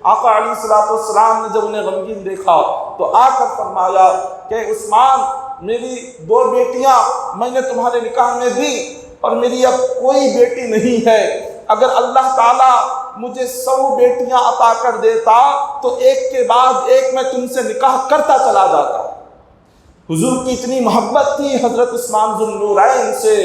آقا علیہ الصلوۃ والسلام نے جب انہیں غمگین دیکھا تو آ کر فرمایا کہ عثمان، میری 2 بیٹیاں میں نے تمہارے نکاح میں دی اور میری اب کوئی بیٹی نہیں ہے، اگر اللہ تعالیٰ مجھے 100 بیٹیاں عطا کر دیتا تو ایک کے بعد ایک میں تم سے نکاح کرتا چلا جاتا۔ حضور کی اتنی محبت تھی حضرت عثمان ذو النورین سے۔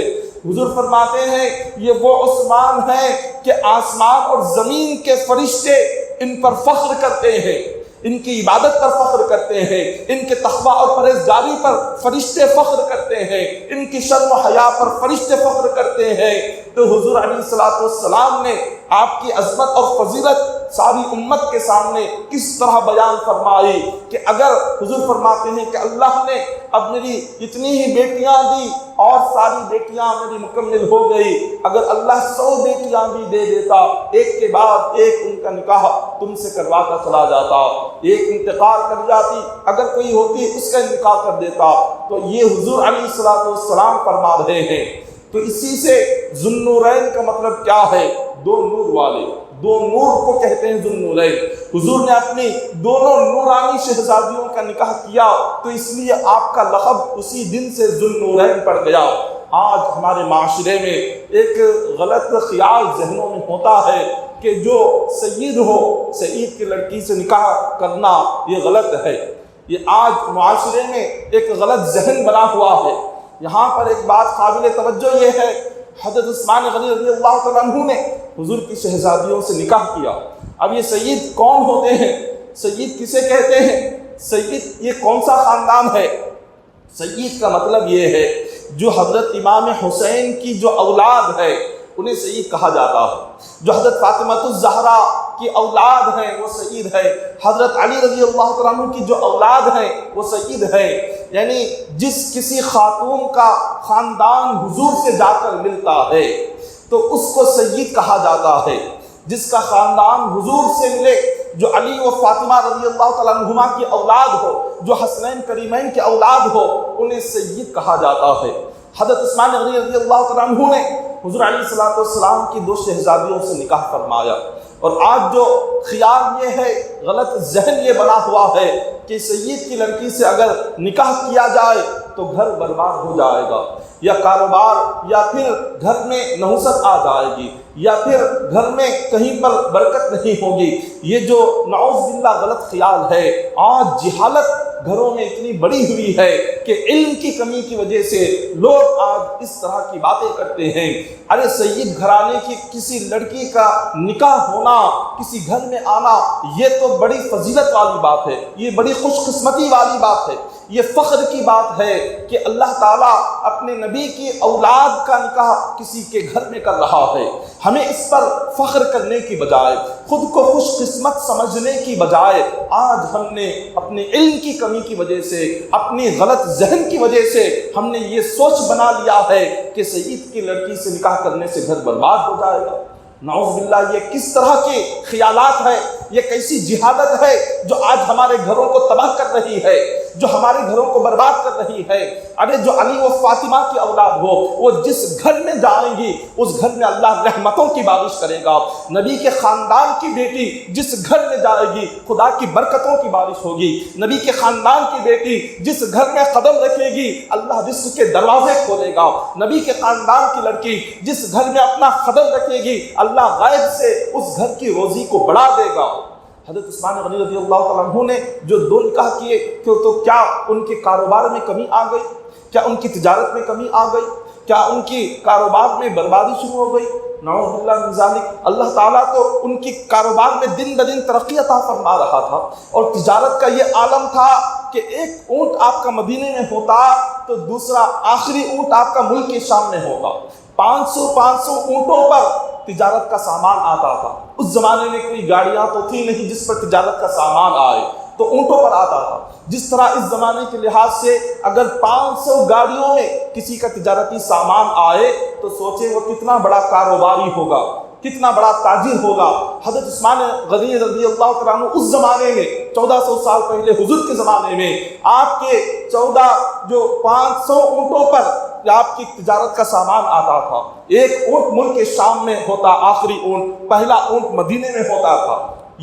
حضور فرماتے ہیں یہ وہ عثمان ہیں کہ آسمان اور زمین کے فرشتے ان پر فخر کرتے ہیں، ان کی عبادت پر فخر کرتے ہیں، ان کے تقویٰ اور پرہیزگاری پر فرشتے فخر کرتے ہیں، ان کی شرم و حیا پر فرشتے فخر کرتے ہیں۔ تو حضور علیہ الصلوۃ والسلام نے آپ کی عظمت اور فضیلت ساری امت کے سامنے کس طرح بیان فرمائی کہ اگر حضور فرماتے ہیں کہ اللہ نے اب میری اتنی ہی بیٹیاں دی اور ساری بیٹیاں میری مکمل ہو گئی، اگر اللہ 100 بیٹیاں بھی دے دیتا ایک کے بعد ایک ان کا نکاح تم سے کرواتا چلا جاتا، ایک انتقال کر جاتی اگر کوئی ہوتی اس کا انتقال کر دیتا۔ تو یہ حضور علیہ الصلوۃ والسلام فرما رہے ہیں۔ تو اسی سے ذو النورین کا مطلب کیا ہے؟ 2 نور والے، 2 نور کو کہتے ہیں ذو النورین۔ حضور نے اپنی دونوں نورانی شہزادیوں کا نکاح کیا تو اس لیے آپ کا لقب اسی دن سے ذو النورین پڑ گیا۔ آج ہمارے معاشرے میں ایک غلط خیال ذہنوں میں ہوتا ہے کہ جو سید ہو، سید کی لڑکی سے نکاح کرنا یہ غلط ہے۔ یہ آج معاشرے میں ایک غلط ذہن بنا ہوا ہے۔ یہاں پر ایک بات قابل توجہ یہ ہے، حضرت عثمان غنی رضی اللہ تعالیٰ عنہ نے حضور کی شہزادیوں سے نکاح کیا۔ اب یہ سید کون ہوتے ہیں؟ سید کسے کہتے ہیں؟ سید یہ کون سا خاندان ہے؟ سید کا مطلب یہ ہے جو حضرت امام حسین کی جو اولاد ہے انہیں سید کہا جاتا ہے۔ جو حضرت فاطمہ الزہرا کی اولاد ہیں وہ سید ہے۔ حضرت علی رضی اللہ تعالیٰ عنہ کی جو اولاد ہیں وہ سید ہے۔ یعنی جس کسی خاتون کا خاندان حضور سے جا کر ملتا ہے تو اس کو سید کہا جاتا ہے۔ جس کا خاندان حضور سے ملے، جو علی و فاطمہ رضی اللہ تعالیٰ عنہما کی اولاد ہو، جو حسنین کریمین کی اولاد ہو، انہیں سید کہا جاتا ہے۔ حضرت عثمان غنی رضی اللہ تعالیٰ عنہ نے حضور علیہ الصلوۃ والسلام کی 2 شہزادیوں سے نکاح فرمایا۔ اور آج جو خیال یہ ہے، غلط ذہن یہ بنا ہوا ہے کہ سید کی لڑکی سے اگر نکاح کیا جائے تو گھر برباد ہو جائے گا، یا کاروبار، یا پھر گھر میں نحوست آ جائے گی، یا پھر گھر میں کہیں پر برکت نہیں ہوگی۔ یہ جو نعوذ باللہ غلط خیال ہے، آج جہالت گھروں میں اتنی بڑی ہوئی ہے کہ علم کی کمی کی وجہ سے لوگ آج اس طرح کی باتیں کرتے ہیں۔ ارے سید گھرانے کی کسی لڑکی کا نکاح ہونا، کسی گھر میں آنا، یہ تو بڑی فضیلت والی بات ہے، یہ بڑی خوش قسمتی والی بات ہے، یہ فخر کی بات ہے کہ اللہ تعالیٰ اپنے نبی کی اولاد کا نکاح کسی کے گھر میں کر رہا ہے۔ ہمیں اس پر فخر کرنے کی بجائے، خود کو خوش قسمت سمجھنے کی بجائے، آج ہم نے اپنے علم کی کمی کی وجہ سے، اپنی غلط ذہن کی وجہ سے ہم نے یہ سوچ بنا لیا ہے کہ سید کی لڑکی سے نکاح کرنے سے گھر برباد ہو جائے گا۔ نعوذ باللہ، یہ کس طرح کے خیالات ہے، یہ کیسی جہالت ہے جو آج ہمارے گھروں کو تباہ کر رہی ہے، جو ہمارے گھروں کو برباد کر رہی ہے۔ ارے جو علی و فاطمہ کی اولاد ہو، وہ جس گھر میں جائیں گی اس گھر میں اللہ رحمتوں کی بارش کرے گا۔ نبی کے خاندان کی بیٹی جس گھر میں جائے گی خدا کی برکتوں کی بارش ہوگی۔ نبی کے خاندان کی بیٹی جس گھر میں قدم رکھے گی اللہ رزق کے دروازے کھولے گا۔ نبی کے خاندان کی لڑکی جس گھر میں اپنا قدم رکھے گی اللہ غیب سے اس گھر کی روزی کو بڑھا دے گا۔ حضرت عثمان غنی رضی اللہ تعالیٰ عنہ نے جو 2 نکاح کیے تو کیا ان کے کاروبار میں کمی آ گئی؟ کیا ان کی تجارت میں کمی آ گئی؟ کیا ان کی کاروبار میں بربادی شروع ہو گئی؟ نعوذ باللہ من ذالک۔ اللہ تعالیٰ تو ان کی کاروبار میں دن بدن ترقی عطا فرما رہا تھا، اور تجارت کا یہ عالم تھا کہ ایک اونٹ آپ کا مدینے میں ہوتا تو دوسرا آخری اونٹ آپ کا ملک کے شام میں ہوگا۔ 500 اونٹوں پر تجارت کا سامان آتا تھا۔ اس زمانے میں کوئی گاڑیاں تو تھی نہیں جس پر تجارت کا سامان آئے، تو اونٹوں پر آتا تھا۔ جس طرح اس زمانے کے لحاظ سے اگر 500 گاڑیوں میں کسی کا تجارتی سامان آئے تو سوچے وہ کتنا بڑا کاروباری ہوگا، کتنا بڑا تاجر ہوگا۔ حضرت عثمان غنی رضی اللہ تعالیٰ عنہ اس زمانے میں 1400 سال پہلے حضور کے زمانے میں آپ کے 500 اونٹوں پر آپ کی تجارت کا سامان آتا تھا. ایک اونٹ ملک شام میں ہوتا، آخری اونٹ، پہلا اونٹ مدینے میں ہوتا تھا.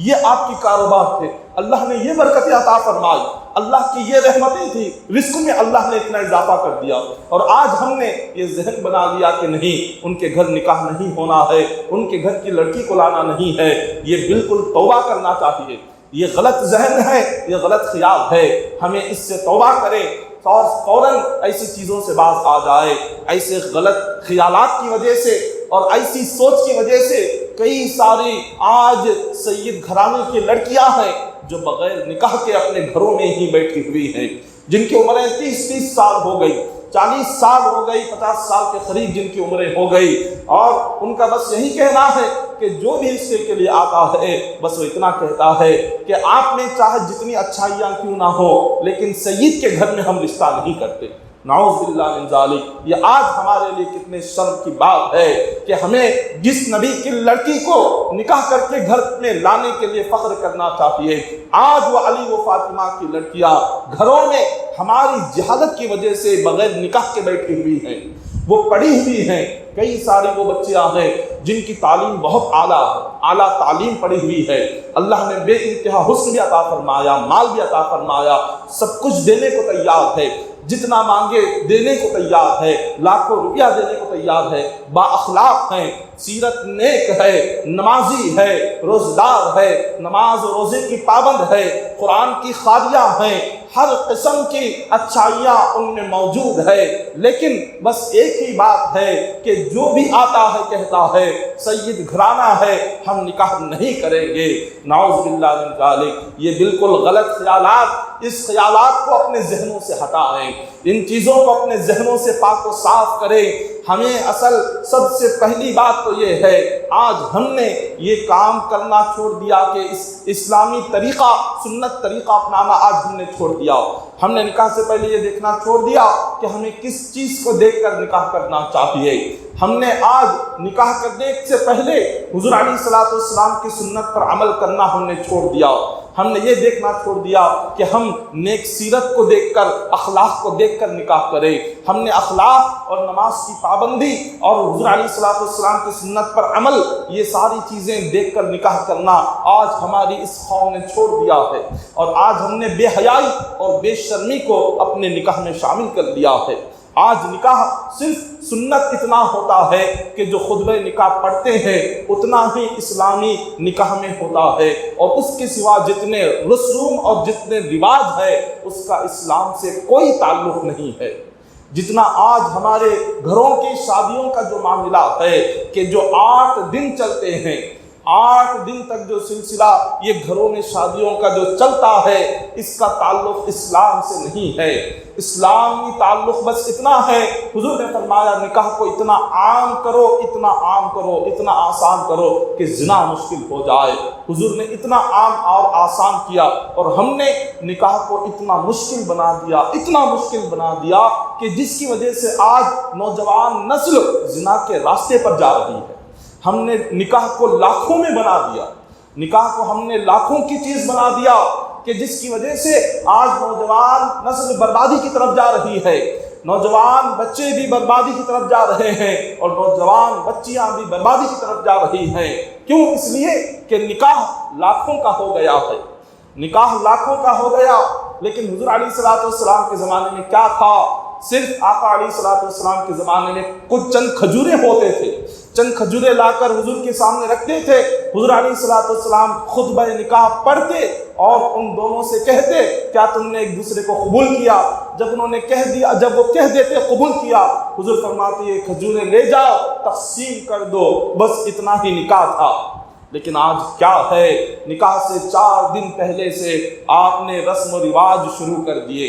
یہ آپ کی کاروبار تھے. اللہ نے یہ برکتیں عطا فرمائی، اللہ کی یہ رحمتیں تھی، رزق میں اللہ نے اتنا اضافہ کر دیا. اور آج ہم نے یہ ذہن بنا لیا کہ نہیں، ان کے گھر نکاح نہیں ہونا ہے، ان کے گھر کی لڑکی کو لانا نہیں ہے. یہ بالکل توبہ کرنا چاہیے. یہ غلط ذہن ہے، یہ غلط خیال ہے. ہمیں اس سے توبہ کریں اور فوراً ایسی چیزوں سے باز آ جائے. ایسے غلط خیالات کی وجہ سے اور ایسی سوچ کی وجہ سے کئی ساری آج سید گھرانے کی لڑکیاں ہیں جو بغیر نکاح کے اپنے گھروں میں ہی بیٹھی ہوئی ہیں، جن کی عمریں 30 سال ہو گئی، 40 سال ہو گئی، 50 سال کے قریب جن کی عمریں ہو گئی، اور ان کا بس یہی کہنا ہے کہ جو بھی رشتے کے لیے آتا ہے بس وہ اتنا کہتا ہے کہ آپ میں چاہے جتنی اچھائیاں کیوں نہ ہو لیکن سید کے گھر میں ہم رشتہ نہیں کرتے. نعوذ باللہ من ذالک. یہ آج ہمارے لیے کتنے شرم کی بات ہے کہ ہمیں جس نبی کی لڑکی کو نکاح کر کے گھر میں لانے کے لیے فخر کرنا چاہیے، آج وہ علی و فاطمہ کی لڑکیاں گھروں میں ہماری جہالت کی وجہ سے بغیر نکاح کے بیٹھی ہوئی ہیں. وہ پڑھی ہوئی ہیں، کئی ساری وہ بچیاں ہیں جن کی تعلیم بہت اعلیٰ ہے، اعلیٰ تعلیم پڑھی ہوئی ہے. اللہ نے بے انتہا حسن بھی عطا فرمایا، مال بھی عطا فرمایا، سب کچھ دینے کو تیار ہے، جتنا مانگے دینے کو تیار ہے، لاکھوں روپیہ دینے کو تیار ہے، با اخلاق ہیں، سیرت نیک ہے، نمازی ہے، روزدار ہے، نماز و روزے کی پابند ہے، قرآن کی قاریہ ہیں، ہر قسم کی اچھائیاں ان میں موجود ہے. لیکن بس ایک ہی بات ہے کہ جو بھی آتا ہے کہتا ہے سید گھرانہ ہے، ہم نکاح نہیں کریں گے. نعوذ باللہ من ذالک. یہ بالکل غلط خیالات، اس خیالات کو اپنے ذہنوں سے ہٹائیں، ان چیزوں کو اپنے ذہنوں سے پاک و صاف کریں. ہمیں اصل سب سے پہلی بات تو یہ ہے، آج ہم نے یہ کام کرنا چھوڑ دیا کہ اسلامی طریقہ، سنت طریقہ اپنانا آج ہم نے چھوڑ دیا. ہم نے نکاح سے پہلے یہ دیکھنا چھوڑ دیا کہ ہمیں کس چیز کو دیکھ کر نکاح کرنا چاہیے. ہم نے آج نکاح کرنے سے پہلے حضور علیہ الصلوۃ والسلام کی سنت پر عمل کرنا ہم نے چھوڑ دیا. ہم نے یہ دیکھنا چھوڑ دیا کہ ہم نیک سیرت کو دیکھ کر، اخلاق کو دیکھ کر نکاح کریں. ہم نے اخلاق اور نماز کی پابندی اور حضور علیہ الصلوۃ والسلام کی سنت پر عمل، یہ ساری چیزیں دیکھ کر نکاح کرنا آج ہماری اس قوم نے چھوڑ دیا ہے. اور آج ہم نے بے حیائی اور بے شرمی کو اپنے نکاح میں شامل کر دیا ہے. آج نکاح صرف سنت اتنا ہوتا ہے کہ جو خطبہ نکاح پڑھتے ہیں اتنا ہی اسلامی نکاح میں ہوتا ہے، اور اس کے سوا جتنے رسوم اور جتنے رواج ہے اس کا اسلام سے کوئی تعلق نہیں ہے. جتنا آج ہمارے گھروں کی شادیوں کا جو معاملہ ہے کہ جو 8 دن چلتے ہیں، 8 دن تک جو سلسلہ یہ گھروں میں شادیوں کا جو چلتا ہے، اس کا تعلق اسلام سے نہیں ہے. اسلامی تعلق بس اتنا ہے، حضور نے فرمایا نکاح کو اتنا عام کرو، اتنا عام کرو، اتنا آسان کرو کہ زنا مشکل ہو جائے. حضور نے اتنا عام اور آسان کیا، اور ہم نے نکاح کو اتنا مشکل بنا دیا، اتنا مشکل بنا دیا کہ جس کی وجہ سے آج نوجوان نسل زنا کے راستے پر جا رہی ہے. ہم نے نکاح کو لاکھوں میں بنا دیا، نکاح کو ہم نے لاکھوں کی چیز بنا دیا کہ جس کی وجہ سے آج نوجوان نسل بربادی کی طرف جا رہی ہے. نوجوان بچے بھی بربادی کی طرف جا رہے ہیں اور نوجوان بچیاں بھی بربادی کی طرف جا رہی ہیں. کیوں؟ اس لیے کہ نکاح لاکھوں کا ہو گیا ہے، نکاح لاکھوں کا ہو گیا. لیکن حضور علیہ الصلوۃ والسلام کے زمانے میں کیا تھا؟ صرف آقا علیہ الصلوۃ والسلام کے زمانے میں کچھ چند کھجوریں ہوتے تھے، چند کھجوریں لا کر حضور کے سامنے رکھتے تھے. حضور علیہ الصلوۃ والسلام خطبہ نکاح پڑھتے اور ان دونوں سے کہتے کیا تم نے ایک دوسرے کو قبول کیا؟ جب انہوں نے کہہ دیا، جب وہ کہہ دیتے قبول کیا، حضور فرماتے یہ کھجوریں لے جاؤ، تقسیم کر دو. بس اتنا ہی نکاح تھا. لیکن آج کیا ہے؟ نکاح سے 4 دن پہلے سے آپ نے رسم و رواج شروع کر دیے.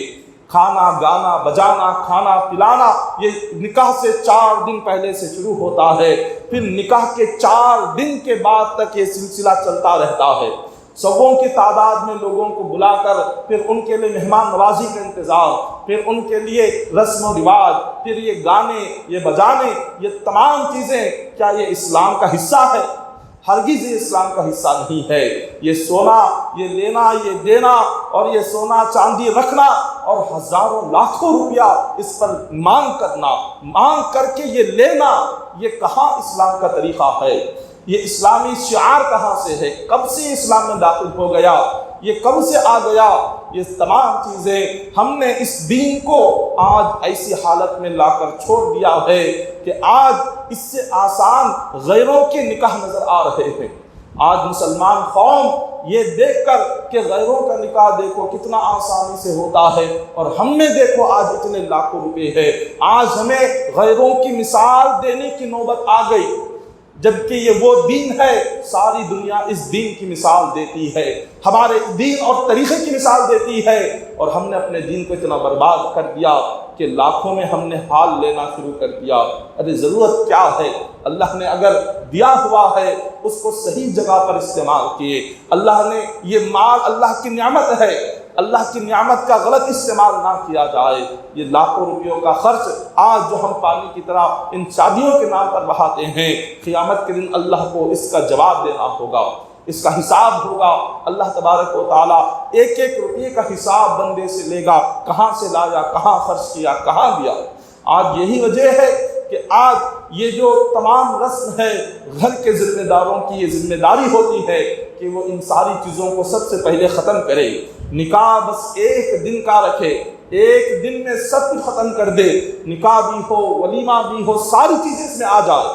کھانا گانا بجانا، کھانا پلانا، یہ نکاح سے 4 دن پہلے سے شروع ہوتا ہے. پھر نکاح کے 4 دن کے بعد تک یہ سلسلہ چلتا رہتا ہے. سووں کی تعداد میں لوگوں کو بلا کر پھر ان کے لیے مہمان نوازی کا انتظام، پھر ان کے لیے رسم و رواج، پھر یہ گانے، یہ بجانے، یہ تمام چیزیں کیا یہ اسلام کا حصہ ہے؟ ہرگز یہ اسلام کا حصہ نہیں ہے۔ یہ سونا، یہ لینا، یہ دینا اور یہ سونا چاندی رکھنا اور ہزاروں لاکھوں روپیہ اس پر مانگ کر کے یہ لینا، یہ کہاں اسلام کا طریقہ ہے؟ یہ اسلامی شعار کہاں سے ہے؟ کب سے اسلام میں داخل ہو گیا؟ یہ کب سے آ گیا؟ یہ تمام چیزیں ہم نے اس دین کو آج ایسی حالت میں لا کر چھوڑ دیا ہے کہ آج اس سے آسان غیروں کے نکاح نظر آ رہے ہیں۔ آج مسلمان قوم یہ دیکھ کر کہ غیروں کا نکاح دیکھو کتنا آسانی سے ہوتا ہے، اور ہم میں دیکھو آج اتنے لاکھوں روپے ہے۔ آج ہمیں غیروں کی مثال دینے کی نوبت آ گئی، جبکہ یہ وہ دین ہے، ساری دنیا اس دین کی مثال دیتی ہے، ہمارے دین اور طریقے کی مثال دیتی ہے، اور ہم نے اپنے دین کو اتنا برباد کر دیا کہ لاکھوں میں ہم نے حال لینا شروع کر دیا۔ ارے ضرورت کیا ہے؟ اللہ نے اگر دیا ہوا ہے اس کو صحیح جگہ پر استعمال کیے۔ اللہ نے یہ مال اللہ کی نعمت ہے، اللہ کی نعمت کا غلط استعمال نہ کیا جائے۔ یہ لاکھوں روپیوں کا خرچ آج جو ہم پانی کی طرح ان شادیوں کے نام پر بہاتے ہیں، قیامت کے دن اللہ کو اس کا جواب دینا ہوگا، اس کا حساب ہوگا۔ اللہ تبارک و تعالیٰ ایک ایک روپیے کا حساب بندے سے لے گا، کہاں سے لایا، کہاں خرچ کیا، کہاں دیا۔ آج یہی وجہ ہے کہ آج یہ جو تمام رسم ہے، گھر کے ذمہ داروں کی یہ ذمہ داری ہوتی ہے کہ وہ ان ساری چیزوں کو سب سے پہلے ختم کرے۔ نکاح بس ایک دن کا رکھے، ایک دن میں سب کچھ ختم کر دے، نکاح بھی ہو، ولیمہ بھی ہو، ساری چیزیں اس میں آ جائے۔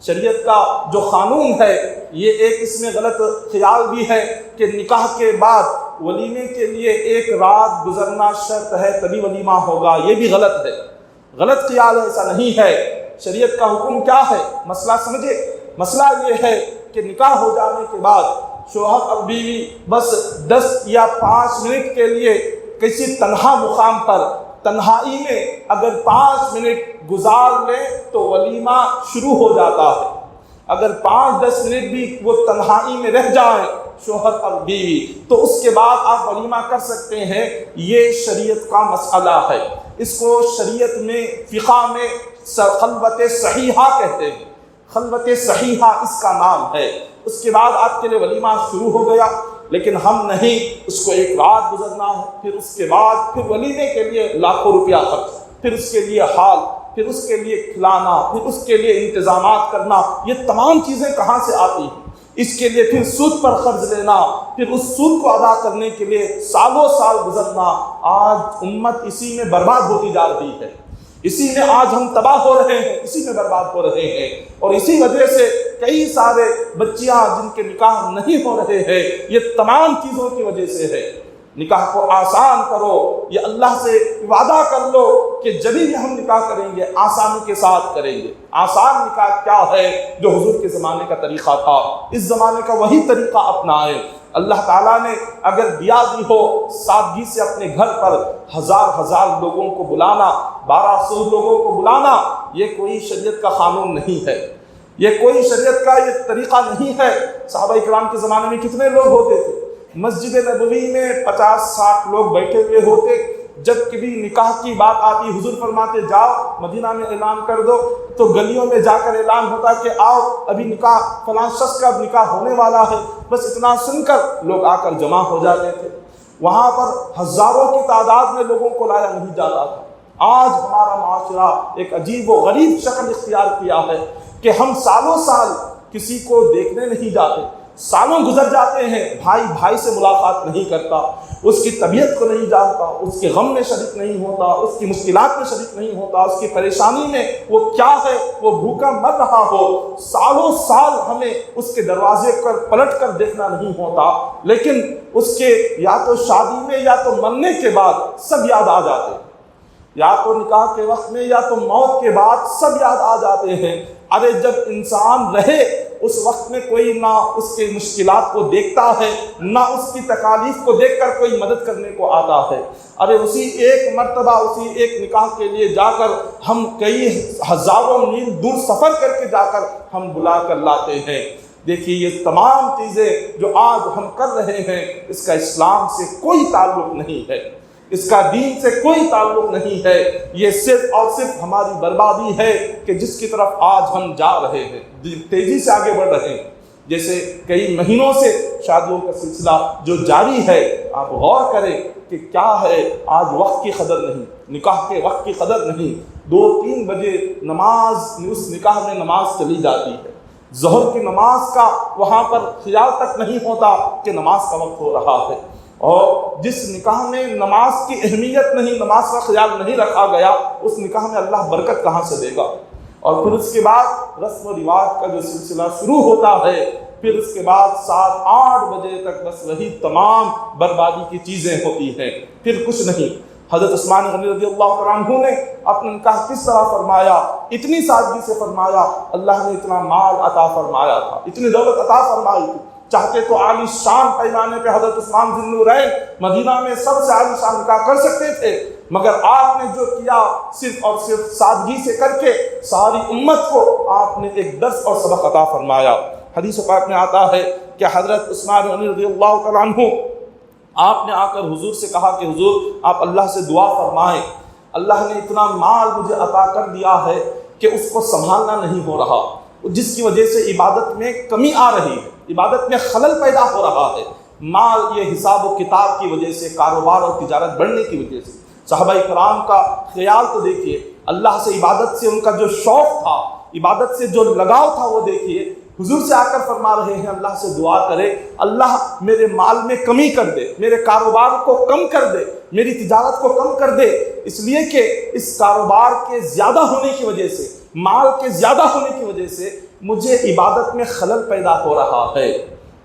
شریعت کا جو قانون ہے یہ ایک اس میں غلط خیال بھی ہے کہ نکاح کے بعد ولیمے کے لیے ایک رات گزرنا شرط ہے تبھی ولیمہ ہوگا، یہ بھی غلط ہے، غلط خیال ہے، ایسا نہیں ہے۔ شریعت کا حکم کیا ہے؟ مسئلہ سمجھے، مسئلہ یہ ہے کہ نکاح ہو جانے کے بعد شوہر اور بیوی بس 10 یا 5 منٹ کے لیے کسی تنہا مقام پر تنہائی میں اگر 5 منٹ گزار لیں تو ولیمہ شروع ہو جاتا ہے۔ اگر 5-10 منٹ بھی وہ تنہائی میں رہ جائیں شوہر اور بیوی تو اس کے بعد آپ ولیمہ کر سکتے ہیں۔ یہ شریعت کا مسئلہ ہے، اس کو شریعت میں فقہ میں خلوت صحیحہ کہتے ہیں، خلوت صحیحہ اس کا نام ہے۔ اس کے بعد آپ کے لیے ولیمہ شروع ہو گیا، لیکن ہم نہیں، اس کو ایک رات گزرنا ہے، پھر اس کے بعد پھر ولیمے کے لیے لاکھوں روپیہ خرچ، پھر اس کے لیے حال، پھر اس کے لیے کھلانا، پھر اس کے لیے انتظامات کرنا، یہ تمام چیزیں کہاں سے آتی ہیں؟ اس کے لیے پھر سود پر قرض لینا، پھر اس سود کو ادا کرنے کے لیے سالوں سال گزرنا۔ آج امت اسی میں برباد ہوتی جا رہی ہے، اسی میں آج ہم تباہ ہو رہے ہیں، اسی میں برباد ہو رہے ہیں، اور اسی وجہ سے کئی سارے بچیاں جن کے نکاح نہیں ہو رہے ہیں، یہ تمام چیزوں کی وجہ سے ہے۔ نکاح کو آسان کرو، یہ اللہ سے وعدہ کر لو کہ جب بھی ہم نکاح کریں گے آسانی کے ساتھ کریں گے۔ آسان نکاح کیا ہے؟ جو حضور کے زمانے کا طریقہ تھا، اس زمانے کا وہی طریقہ اپنائیں۔ اللہ تعالیٰ نے اگر دیا بھی ہو سادگی سے اپنے گھر پر ہزار لوگوں کو بلانا، 1200 لوگوں کو بلانا، یہ کوئی شریعت کا قانون نہیں ہے، یہ کوئی شریعت کا یہ طریقہ نہیں ہے۔ صحابہ کرام کے زمانے میں کتنے لوگ ہوتے تھے؟ مسجد نبوی میں 50-60 لوگ بیٹھے ہوئے ہوتے۔ جب کبھی نکاح کی بات آتی حضور فرماتے جاؤ مدینہ میں اعلان کر دو، تو گلیوں میں جا کر اعلان ہوتا کہ آؤ ابھی نکاح فلاں شخص کا نکاح ہونے والا ہے۔ بس اتنا سن کر لوگ آ کر جمع ہو جاتے تھے، وہاں پر ہزاروں کی تعداد میں لوگوں کو لایا نہیں جاتا تھا۔ آج ہمارا معاشرہ ایک عجیب و غریب شکل اختیار کیا ہے کہ ہم سالوں سال کسی کو دیکھنے نہیں جاتے، سالوں گزر جاتے ہیں، بھائی سے ملاقات نہیں کرتا، اس کی طبیعت کو نہیں جانتا، اس کے غم میں شریک نہیں ہوتا، اس کی مشکلات میں شریک نہیں ہوتا، اس کی پریشانی میں وہ کیا ہے وہ بھوکا مر رہا ہو، سالوں سال ہمیں اس کے دروازے پر پلٹ کر دیکھنا نہیں ہوتا، لیکن اس کے یا تو شادی میں یا تو مرنے کے بعد سب یاد آ جاتے ہیں، یا تو نکاح کے وقت میں یا تو موت کے بعد سب یاد آ جاتے ہیں۔ ارے جب انسان رہے اس وقت میں کوئی نہ اس کے مشکلات کو دیکھتا ہے، نہ اس کی تکالیف کو دیکھ کر کوئی مدد کرنے کو آتا ہے۔ ارے اسی ایک مرتبہ اسی ایک نکاح کے لیے جا کر ہم کئی ہزاروں میل دور سفر کر کے جا کر ہم بلا کر لاتے ہیں۔ دیکھیے یہ تمام چیزیں جو آج ہم کر رہے ہیں اس کا اسلام سے کوئی تعلق نہیں ہے، اس کا دین سے کوئی تعلق نہیں ہے، یہ صرف اور صرف ہماری بربادی ہے کہ جس کی طرف آج ہم جا رہے ہیں، تیزی سے آگے بڑھ رہے ہیں۔ جیسے کئی مہینوں سے شادیوں کا سلسلہ جو جاری ہے، آپ غور کریں کہ کیا ہے، آج وقت کی قدر نہیں، نکاح کے وقت کی قدر نہیں، 2-3 بجے نماز، اس نکاح میں نماز چلی جاتی ہے، ظہر کی نماز کا وہاں پر خیال تک نہیں ہوتا کہ نماز کا وقت ہو رہا ہے۔ اور جس نکاح میں نماز کی اہمیت نہیں، نماز کا خیال نہیں رکھا گیا، اس نکاح میں اللہ برکت کہاں سے دے گا؟ اور پھر اس کے بعد رسم و رواج کا جو سلسلہ شروع ہوتا ہے، پھر اس کے بعد 7-8 بجے تک بس وہی تمام بربادی کی چیزیں ہوتی ہیں، پھر کچھ نہیں۔ حضرت عثمان غنی رضی اللہ تعالیٰ عنہ نے اپنا نکاح کس طرح فرمایا؟ اتنی سادگی سے فرمایا، اللہ نے اتنا مال عطا فرمایا تھا، اتنی دولت عطا فرمائی تھی، چاہتے تو عالی شان پیمانے پہ حضرت عثمان ذی النورین مدینہ میں سب سے عالی شان نکاح کر سکتے تھے، مگر آپ نے جو کیا صرف اور صرف سادگی سے کر کے ساری امت کو آپ نے ایک درس اور سبق عطا فرمایا۔ حدیث پاک میں آتا ہے کہ حضرت عثمان غنی رضی اللہ تعالیٰ عنہ آپ نے آ کر حضور سے کہا کہ حضور آپ اللہ سے دعا فرمائیں، اللہ نے اتنا مال مجھے عطا کر دیا ہے کہ اس کو سنبھالنا نہیں ہو رہا، جس کی وجہ سے عبادت میں کمی آ رہی ہے، عبادت میں خلل پیدا ہو رہا ہے، مال یہ حساب و کتاب کی وجہ سے، کاروبار اور تجارت بڑھنے کی وجہ سے۔ صحابہ کرام کا خیال تو دیکھیے، اللہ سے عبادت سے ان کا جو شوق تھا، عبادت سے جو لگاؤ تھا، وہ دیکھیے حضور سے آ کر فرما رہے ہیں اللہ سے دعا کرے اللہ میرے مال میں کمی کر دے، میرے کاروبار کو کم کر دے، میری تجارت کو کم کر دے، اس لیے کہ اس کاروبار کے زیادہ ہونے کی وجہ سے، مال کے زیادہ ہونے کی وجہ سے مجھے عبادت میں خلل پیدا ہو رہا ہے۔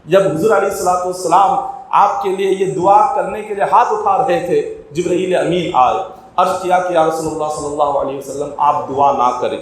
جب حضور علیہ الصلوۃ والسلام آپ کے لیے یہ دعا کرنے کے لیے ہاتھ اٹھا رہے تھے، جبرائیل امین آئے، عرض کیا کہ یا رسول اللہ صلی اللہ علیہ وسلم آپ دعا نہ کریں،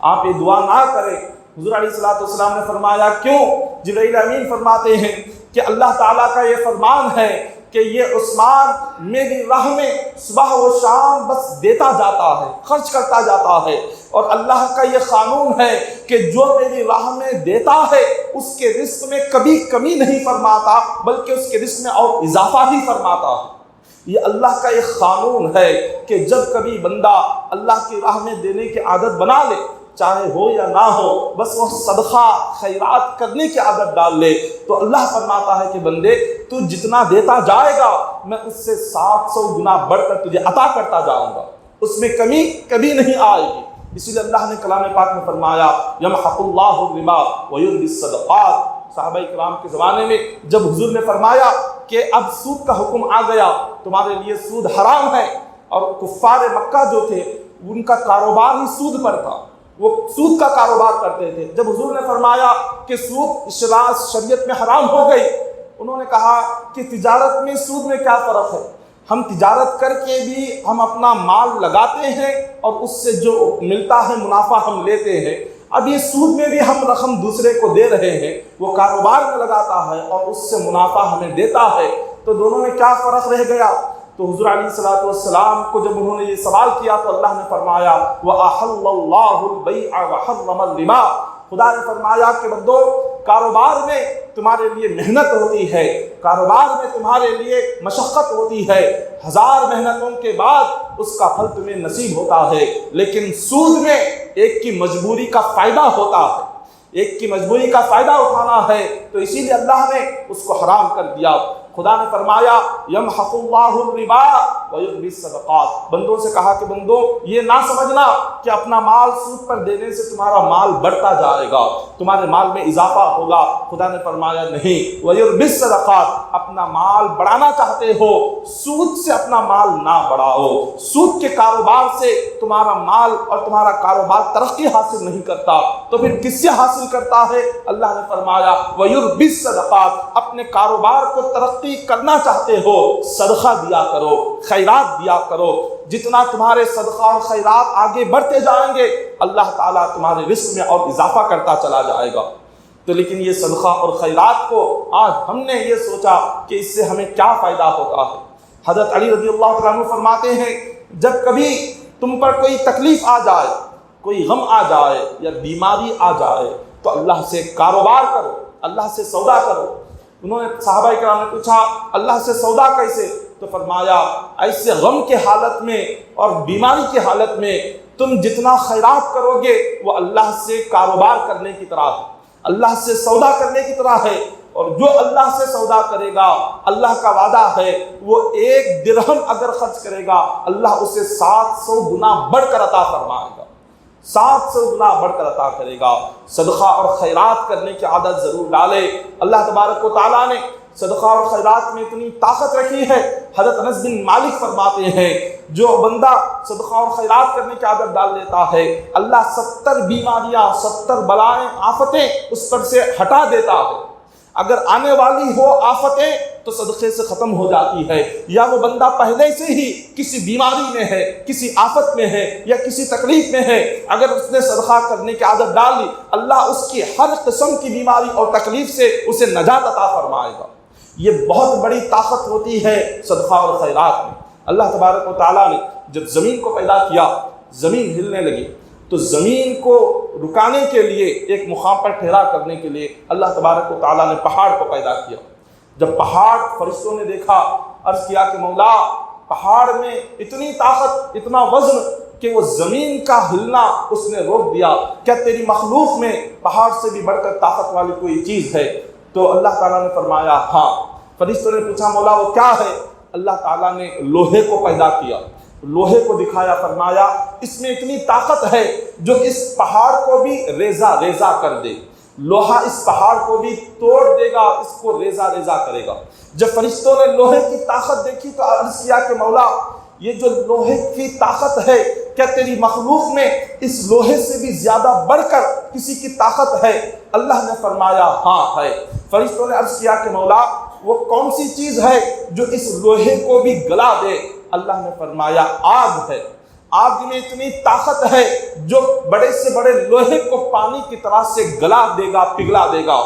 آپ یہ دعا نہ کریں۔ حضور علیہ الصلوۃ والسلام نے فرمایا کیوں؟ جبرائیل امین فرماتے ہیں کہ اللہ تعالیٰ کا یہ فرمان ہے کہ یہ عثمان میری راہ میں صبح و شام بس دیتا جاتا ہے، خرچ کرتا جاتا ہے، اور اللہ کا یہ قانون ہے کہ جو میری راہ میں دیتا ہے اس کے رزق میں کبھی کمی نہیں فرماتا، بلکہ اس کے رزق میں اور اضافہ ہی فرماتا ہے۔ یہ اللہ کا ایک قانون ہے کہ جب کبھی بندہ اللہ کی راہ میں دینے کی عادت بنا لے، چاہے ہو یا نہ ہو، بس وہ صدقہ خیرات کرنے کی عادت ڈال لے، تو اللہ فرماتا ہے کہ بندے تو جتنا دیتا جائے گا میں اس سے 700 گنا بڑھ کر تجھے عطا کرتا جاؤں گا، اس میں کمی کبھی نہیں آئے گی۔ اسی لیے اللہ نے کلام پاک میں فرمایا یمحق اللہ الربا ویربی الصدقات۔ صحابہ کرام کے زمانے میں جب حضور نے فرمایا کہ اب سود کا حکم آ گیا، تمہارے لیے سود حرام ہے، اور کفار مکہ جو تھے ان کا کاروبار ہی سود پر تھا، وہ سود کا کاروبار کرتے تھے، جب حضور نے فرمایا کہ سود شریعت میں حرام ہو گئی، انہوں نے کہا کہ تجارت میں سود میں کیا فرق ہے؟ ہم تجارت کر کے بھی ہم اپنا مال لگاتے ہیں اور اس سے جو ملتا ہے منافع ہم لیتے ہیں، اب یہ سود میں بھی ہم رقم دوسرے کو دے رہے ہیں، وہ کاروبار میں لگاتا ہے اور اس سے منافع ہمیں دیتا ہے، تو دونوں میں کیا فرق رہ گیا؟ تو حضور علیہ الصلوۃ والسلام کو جب انہوں نے یہ سوال کیا تو اللہ نے فرمایا وَأَحَلَّ اللَّهُ الْبَيْعَ وَحَرَّمَ الرِّبَا۔ خدا نے فرمایا کہ بندو کاروبار میں تمہارے لیے محنت ہوتی ہے، کاروبار میں تمہارے لیے مشقت ہوتی ہے، 1000 محنتوں کے بعد اس کا پھل تمہیں نصیب ہوتا ہے، لیکن سود میں ایک کی مجبوری کا فائدہ ہوتا ہے، ایک کی مجبوری کا فائدہ اٹھانا ہے، تو اسی لیے اللہ نے اس کو حرام کر دیا۔ خدا نے فرمایا یمحق اللہ الربا ویربی الصدقات۔ بندوں سے کہا کہ بندوں یہ نہ سمجھنا کہ اپنا مال سود پر دینے سے تمہارا مال بڑھتا جائے گا، تمہارے مال میں اضافہ ہوگا۔ خدا نے فرمایا نہیں، ویربی الصدقات، اپنا مال بڑھانا چاہتے ہو سود سے اپنا مال نہ بڑھاؤ، سود کے کاروبار سے تمہارا مال اور تمہارا کاروبار ترقی حاصل نہیں کرتا، تو پھر کس سے حاصل کرتا ہے؟ اللہ نے فرمایا ویربی الصدقات، اپنے کاروبار کو ترقی کرنا چاہتے ہو صدقہ دیا کرو، خیرات دیا کرو، جتنا تمہارے صدقہ اور خیرات آگے بڑھتے جائیں گے اللہ تعالیٰ تمہارے رزق میں اور اضافہ کرتا چلا جائے گا۔ تو لیکن یہ صدقہ اور خیرات کو آج ہم نے یہ سوچا کہ اس سے ہمیں کیا فائدہ ہوتا ہے۔ حضرت علی رضی اللہ تعالیٰ عنہ فرماتے ہیں جب کبھی تم پر کوئی تکلیف آ جائے، کوئی غم آ جائے یا بیماری آ جائے تو اللہ سے کاروبار کرو، اللہ سے سودا کرو۔ انہوں نے صحابہ کرام نے پوچھا اللہ سے سودا کیسے؟ تو فرمایا ایسے غم کے حالت میں اور بیماری کی حالت میں تم جتنا خیرات کرو گے وہ اللہ سے کاروبار کرنے کی طرح ہے۔ اللہ سے سودا کرنے کی طرح ہے، اور جو اللہ سے سودا کرے گا اللہ کا وعدہ ہے وہ 1 درہم اگر خرچ کرے گا اللہ اسے 700 گنا بڑھ کر عطا فرمائے گا، 700 گنا بڑھ کر عطا کرے گا۔ صدقہ اور خیرات کرنے کی عادت ضرور ڈالے۔ اللہ تبارک و تعالیٰ نے صدقہ اور خیرات میں اتنی طاقت رکھی ہے، حضرت انس بن مالک فرماتے ہیں جو بندہ صدقہ اور خیرات کرنے کی عادت ڈال لیتا ہے اللہ 70 بیماریاں، 70 بلائیں، آفتیں اس پر سے ہٹا دیتا ہے۔ اگر آنے والی ہو آفتیں تو صدقے سے ختم ہو جاتی ہے، یا وہ بندہ پہلے سے ہی کسی بیماری میں ہے، کسی آفت میں ہے یا کسی تکلیف میں ہے، اگر اس نے صدقہ کرنے کی عادت ڈال لی اللہ اس کی ہر قسم کی بیماری اور تکلیف سے اسے نجات عطا فرمائے گا۔ یہ بہت بڑی طاقت ہوتی ہے صدقہ اور خیرات میں۔ اللہ تبارک و تعالیٰ نے جب زمین کو پیدا کیا، زمین ہلنے لگی تو زمین کو رکانے کے لیے، ایک مقام پر ٹھہرا کرنے کے لیے اللہ تبارک و تعالیٰ نے پہاڑ کو پیدا کیا۔ جب پہاڑ فرشتوں نے دیکھا، عرض کیا کہ مولا پہاڑ میں اتنی طاقت، اتنا وزن کہ وہ زمین کا ہلنا اس نے روک دیا، کیا تیری مخلوق میں پہاڑ سے بھی بڑھ کر طاقت والی کوئی چیز ہے؟ تو اللہ تعالیٰ نے فرمایا ہاں۔ فرشتوں نے پوچھا مولا وہ کیا ہے؟ اللہ تعالیٰ نے لوہے کو پیدا کیا، لوہے کو دکھایا، فرمایا اس میں اتنی طاقت ہے جو اس پہاڑ کو بھی ریزہ ریزہ کر دے، لوہا اس پہاڑ کو بھی توڑ دے گا، اس کو ریزہ ریزہ کرے گا۔ جب فرشتوں نے لوہے کی طاقت دیکھی تو عرض کیا کہ مولا یہ جو لوہے کی طاقت ہے کیا تیری مخلوق میں اس لوہے سے بھی زیادہ بڑھ کر کسی کی طاقت ہے؟ اللہ نے فرمایا ہاں ہے۔ فرشتوں نے عرض کیا کہ مولا وہ کون سی چیز ہے جو اس لوہے کو بھی گلا دے؟ اللہ نے فرمایا آگ ہے، آگ میں اتنی طاقت ہے جو بڑے سے بڑے لوہے کو پانی کی طرح سے گلا دے گا، پگھلا دے گا۔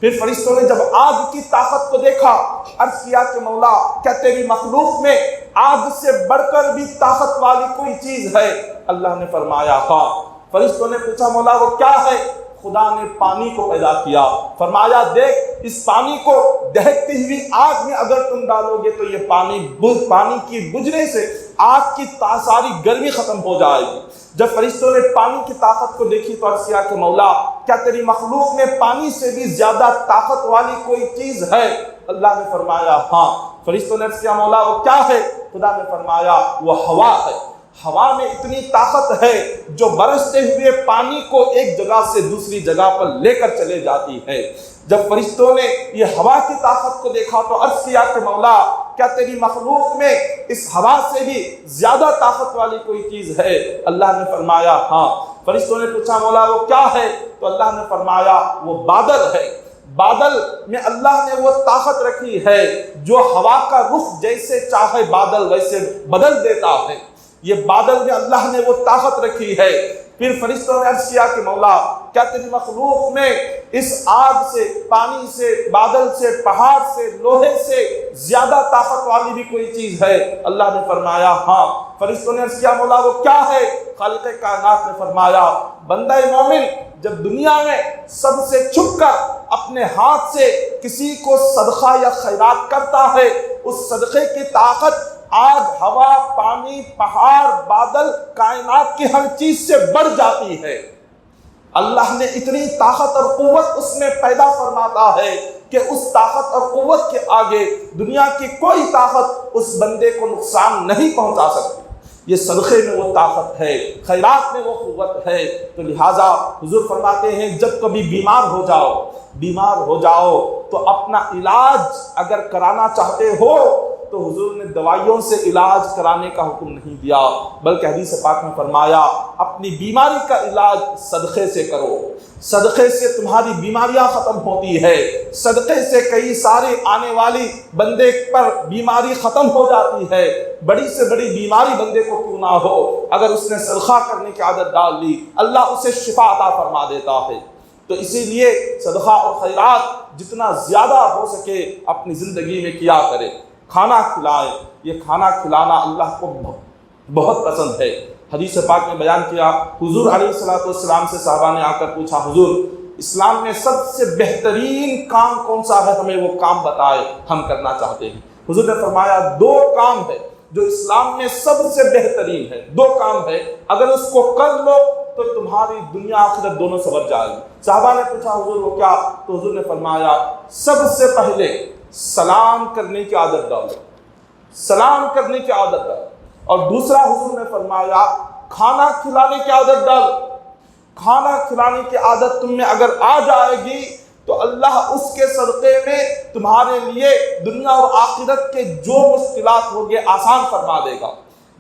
پھر فرشتوں نے جب آگ کی طاقت کو دیکھا عرض کیا کہ مولا کیا تیری مخلوق میں آگ سے بڑھ کر بھی طاقت والی کوئی چیز ہے؟ اللہ نے فرمایا ہاں۔ فرشتوں نے پوچھا مولا وہ کیا ہے؟ خدا نے پانی کو پیدا کیا، فرمایا دیکھ اس پانی کو دہکتی ہوئی آگ میں اگر تم ڈالو گے تو یہ پانی کی بجھنے سے آگ کی ساری گرمی ختم ہو جائے گی۔ جب فرشتوں نے پانی کی طاقت کو دیکھی تو عرض کیا کہ مولا کیا تیری مخلوق میں پانی سے بھی زیادہ طاقت والی کوئی چیز ہے؟ اللہ نے فرمایا ہاں۔ فرشتوں نے عرض کیا مولا وہ کیا ہے؟ خدا نے فرمایا وہ ہوا ہے، ہوا میں اتنی طاقت ہے جو برستے ہوئے پانی کو ایک جگہ سے دوسری جگہ پر لے کر چلے جاتی ہے۔ جب فرشتوں نے یہ ہوا کی طاقت کو دیکھا تو عرض کیا کہ مولا کیا تیری مخلوق میں اس ہوا سے بھی زیادہ طاقت والی کوئی چیز ہے؟ اللہ نے فرمایا ہاں۔ فرشتوں نے پوچھا مولا وہ کیا ہے؟ تو اللہ نے فرمایا وہ بادل ہے، بادل میں اللہ نے وہ طاقت رکھی ہے جو ہوا کا رخ جیسے چاہے بادل ویسے بدل دیتا ہے، یہ بادل میں اللہ نے وہ طاقت رکھی ہے۔ پھر فرشتوں نے عرض کیا کہ مولا کیا تیری مخلوق میں اس آگ سے، پانی سے، بادل سے، پہاڑ سے، لوہے سے زیادہ طاقت والی بھی کوئی چیز ہے؟ اللہ نے فرمایا ہاں۔ فرشتوں نے عرض کیا مولا وہ کیا ہے؟ خالق کائنات نے فرمایا بندہ مومن جب دنیا میں سب سے چھپ کر اپنے ہاتھ سے کسی کو صدقہ یا خیرات کرتا ہے اس صدقے کی طاقت آگ، ہوا، پانی، پہاڑ، بادل، کائنات کی ہر چیز سے بڑھ جاتی ہے۔ اللہ نے اتنی طاقت اور قوت اس میں پیدا فرماتا ہے کہ اس طاقت اور قوت کے آگے دنیا کی کوئی طاقت اس بندے کو نقصان نہیں پہنچا سکتی۔ یہ صدقے میں وہ طاقت ہے، خیرات میں وہ قوت ہے۔ تو لہٰذا حضور فرماتے ہیں جب کبھی بیمار ہو جاؤ تو اپنا علاج اگر کرانا چاہتے ہو تو حضور نے دوائیوں سے علاج کرانے کا حکم نہیں دیا، بلکہ حدیث پاک میں فرمایا اپنی بیماری کا علاج صدقے سے کرو، صدقے سے تمہاری بیماریاں ختم ہوتی ہے، صدقے سے کئی سارے آنے والی بندے پر بیماری ختم ہو جاتی ہے۔ بڑی سے بڑی بیماری بندے کو کیوں نہ ہو، اگر اس نے صدقہ کرنے کی عادت ڈال لی اللہ اسے شفا عطا فرما دیتا ہے۔ تو اسی لیے صدقہ اور خیرات جتنا زیادہ ہو سکے اپنی زندگی میں کیا کرے۔ کھانا کھلائے، یہ کھانا کھلانا اللہ کو بہت پسند ہے۔ حدیث پاک میں بیان کیا حضور علیہ السلام سے صحابہ نے آ کر پوچھا حضور اسلام میں سب سے بہترین کام کون سا ہے، ہمیں وہ کام بتائے، ہم کرنا چاہتے ہیں۔ حضور نے فرمایا 2 کام ہے جو اسلام میں سب سے بہترین ہے، 2 کام ہے، اگر اس کو کر لو تو تمہاری دنیا آخرت دونوں سنور جائے گی۔ صحابہ نے پوچھا حضور وہ کیا؟ تو حضور نے فرمایا سب سے پہلے سلام کرنے کی عادت ڈالو، سلام کرنے کی عادت ڈالو، اور دوسرا حضور نے فرمایا کھانا کھلانے کی عادت ڈالو۔ کھانا کھلانے کی عادت تم میں اگر آ جائے گی تو اللہ اس کے صدقے میں تمہارے لیے دنیا اور آخرت کے جو مشکلات ہوگے آسان فرما دے گا۔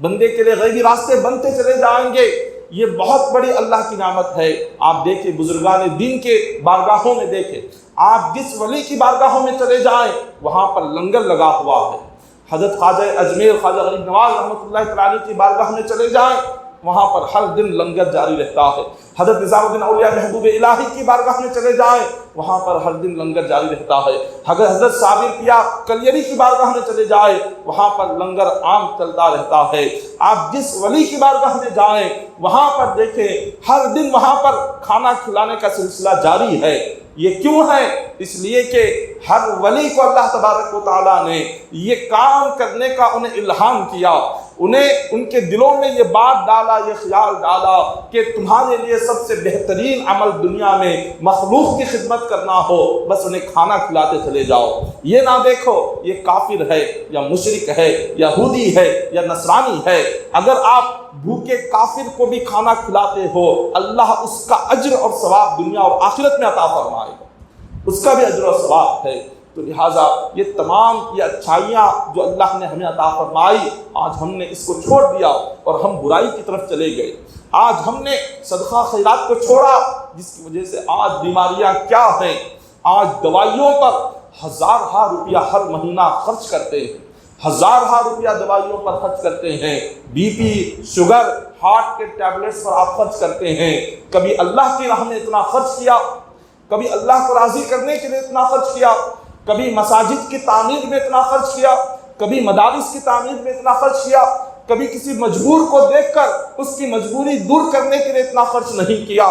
بندے کے لیے غیبی راستے بنتے چلے جائیں گے، یہ بہت بڑی اللہ کی نعمت ہے۔ آپ دیکھیں بزرگان دین کے بارگاہوں میں دیکھیں، آپ جس ولی کی بارگاہوں میں چلے جائیں وہاں پر لنگر لگا ہوا ہے۔ حضرت خواجہ اجمیر خواجہ غریب نواز رحمۃ اللہ تعالی کی بارگاہ میں چلے جائیں وہاں پر ہر دن لنگر جاری رہتا ہے۔ حضرت نظام الدین اولیاء محبوب الہی کی بارگاہ میں چلے جائیں وہاں پر ہر دن لنگر جاری رہتا ہے۔ حضرت صابر پیا کلیری کی بارگاہ میں چلے جائیں وہاں پر لنگر عام چلتا رہتا ہے۔ آپ جس ولی کی بارگاہ میں جائیں وہاں پر دیکھیں ہر دن وہاں پر کھانا کھلانے کا سلسلہ جاری ہے۔ یہ کیوں ہے؟ اس لیے کہ ہر ولی کو اللہ تبارک و تعالیٰ نے یہ کام کرنے کا انہیں الہام کیا، انہیں ان کے دلوں میں یہ بات ڈالا، یہ خیال ڈالا کہ تمہارے لیے سب سے بہترین عمل دنیا میں مخلوق کی خدمت کرنا ہو، بس انہیں کھانا کھلاتے چلے جاؤ۔ یہ نہ دیکھو یہ کافر ہے یا مشرک ہے، یہودی ہے یا نصرانی ہے، اگر آپ بھوکے کافر کو بھی کھانا کھلاتے ہو اللہ اس کا اجر اور ثواب دنیا اور آخرت میں عطا فرمائے گا، اس کا بھی اجر اور ثواب ہے۔ تو لہٰذا یہ تمام یہ اچھائیاں جو اللہ نے ہمیں عطا فرمائی، آج ہم نے اس کو چھوڑ دیا اور ہم برائی کی طرف چلے گئے۔ آج ہم نے صدقہ خیرات کو چھوڑا جس کی وجہ سے آج بیماریاں کیا ہیں، آج دوائیوں پر ہزارہ روپیہ ہر مہینہ خرچ کرتے ہیں، ہزارہ روپیہ دوائیوں پر خرچ کرتے ہیں، بی پی، شوگر، ہارٹ کے ٹیبلٹس پر آپ خرچ کرتے ہیں۔ کبھی اللہ کی راہ میں اتنا خرچ کیا، کبھی اللہ کو راضی کرنے کے لیے اتنا خرچ کیا، کبھی مساجد کی تعمیر میں اتنا خرچ کیا، کبھی مدارس کی تعمیر میں اتنا خرچ کیا، کبھی کسی مجبور کو دیکھ کر اس کی مجبوری دور کرنے کے لیے اتنا خرچ نہیں کیا۔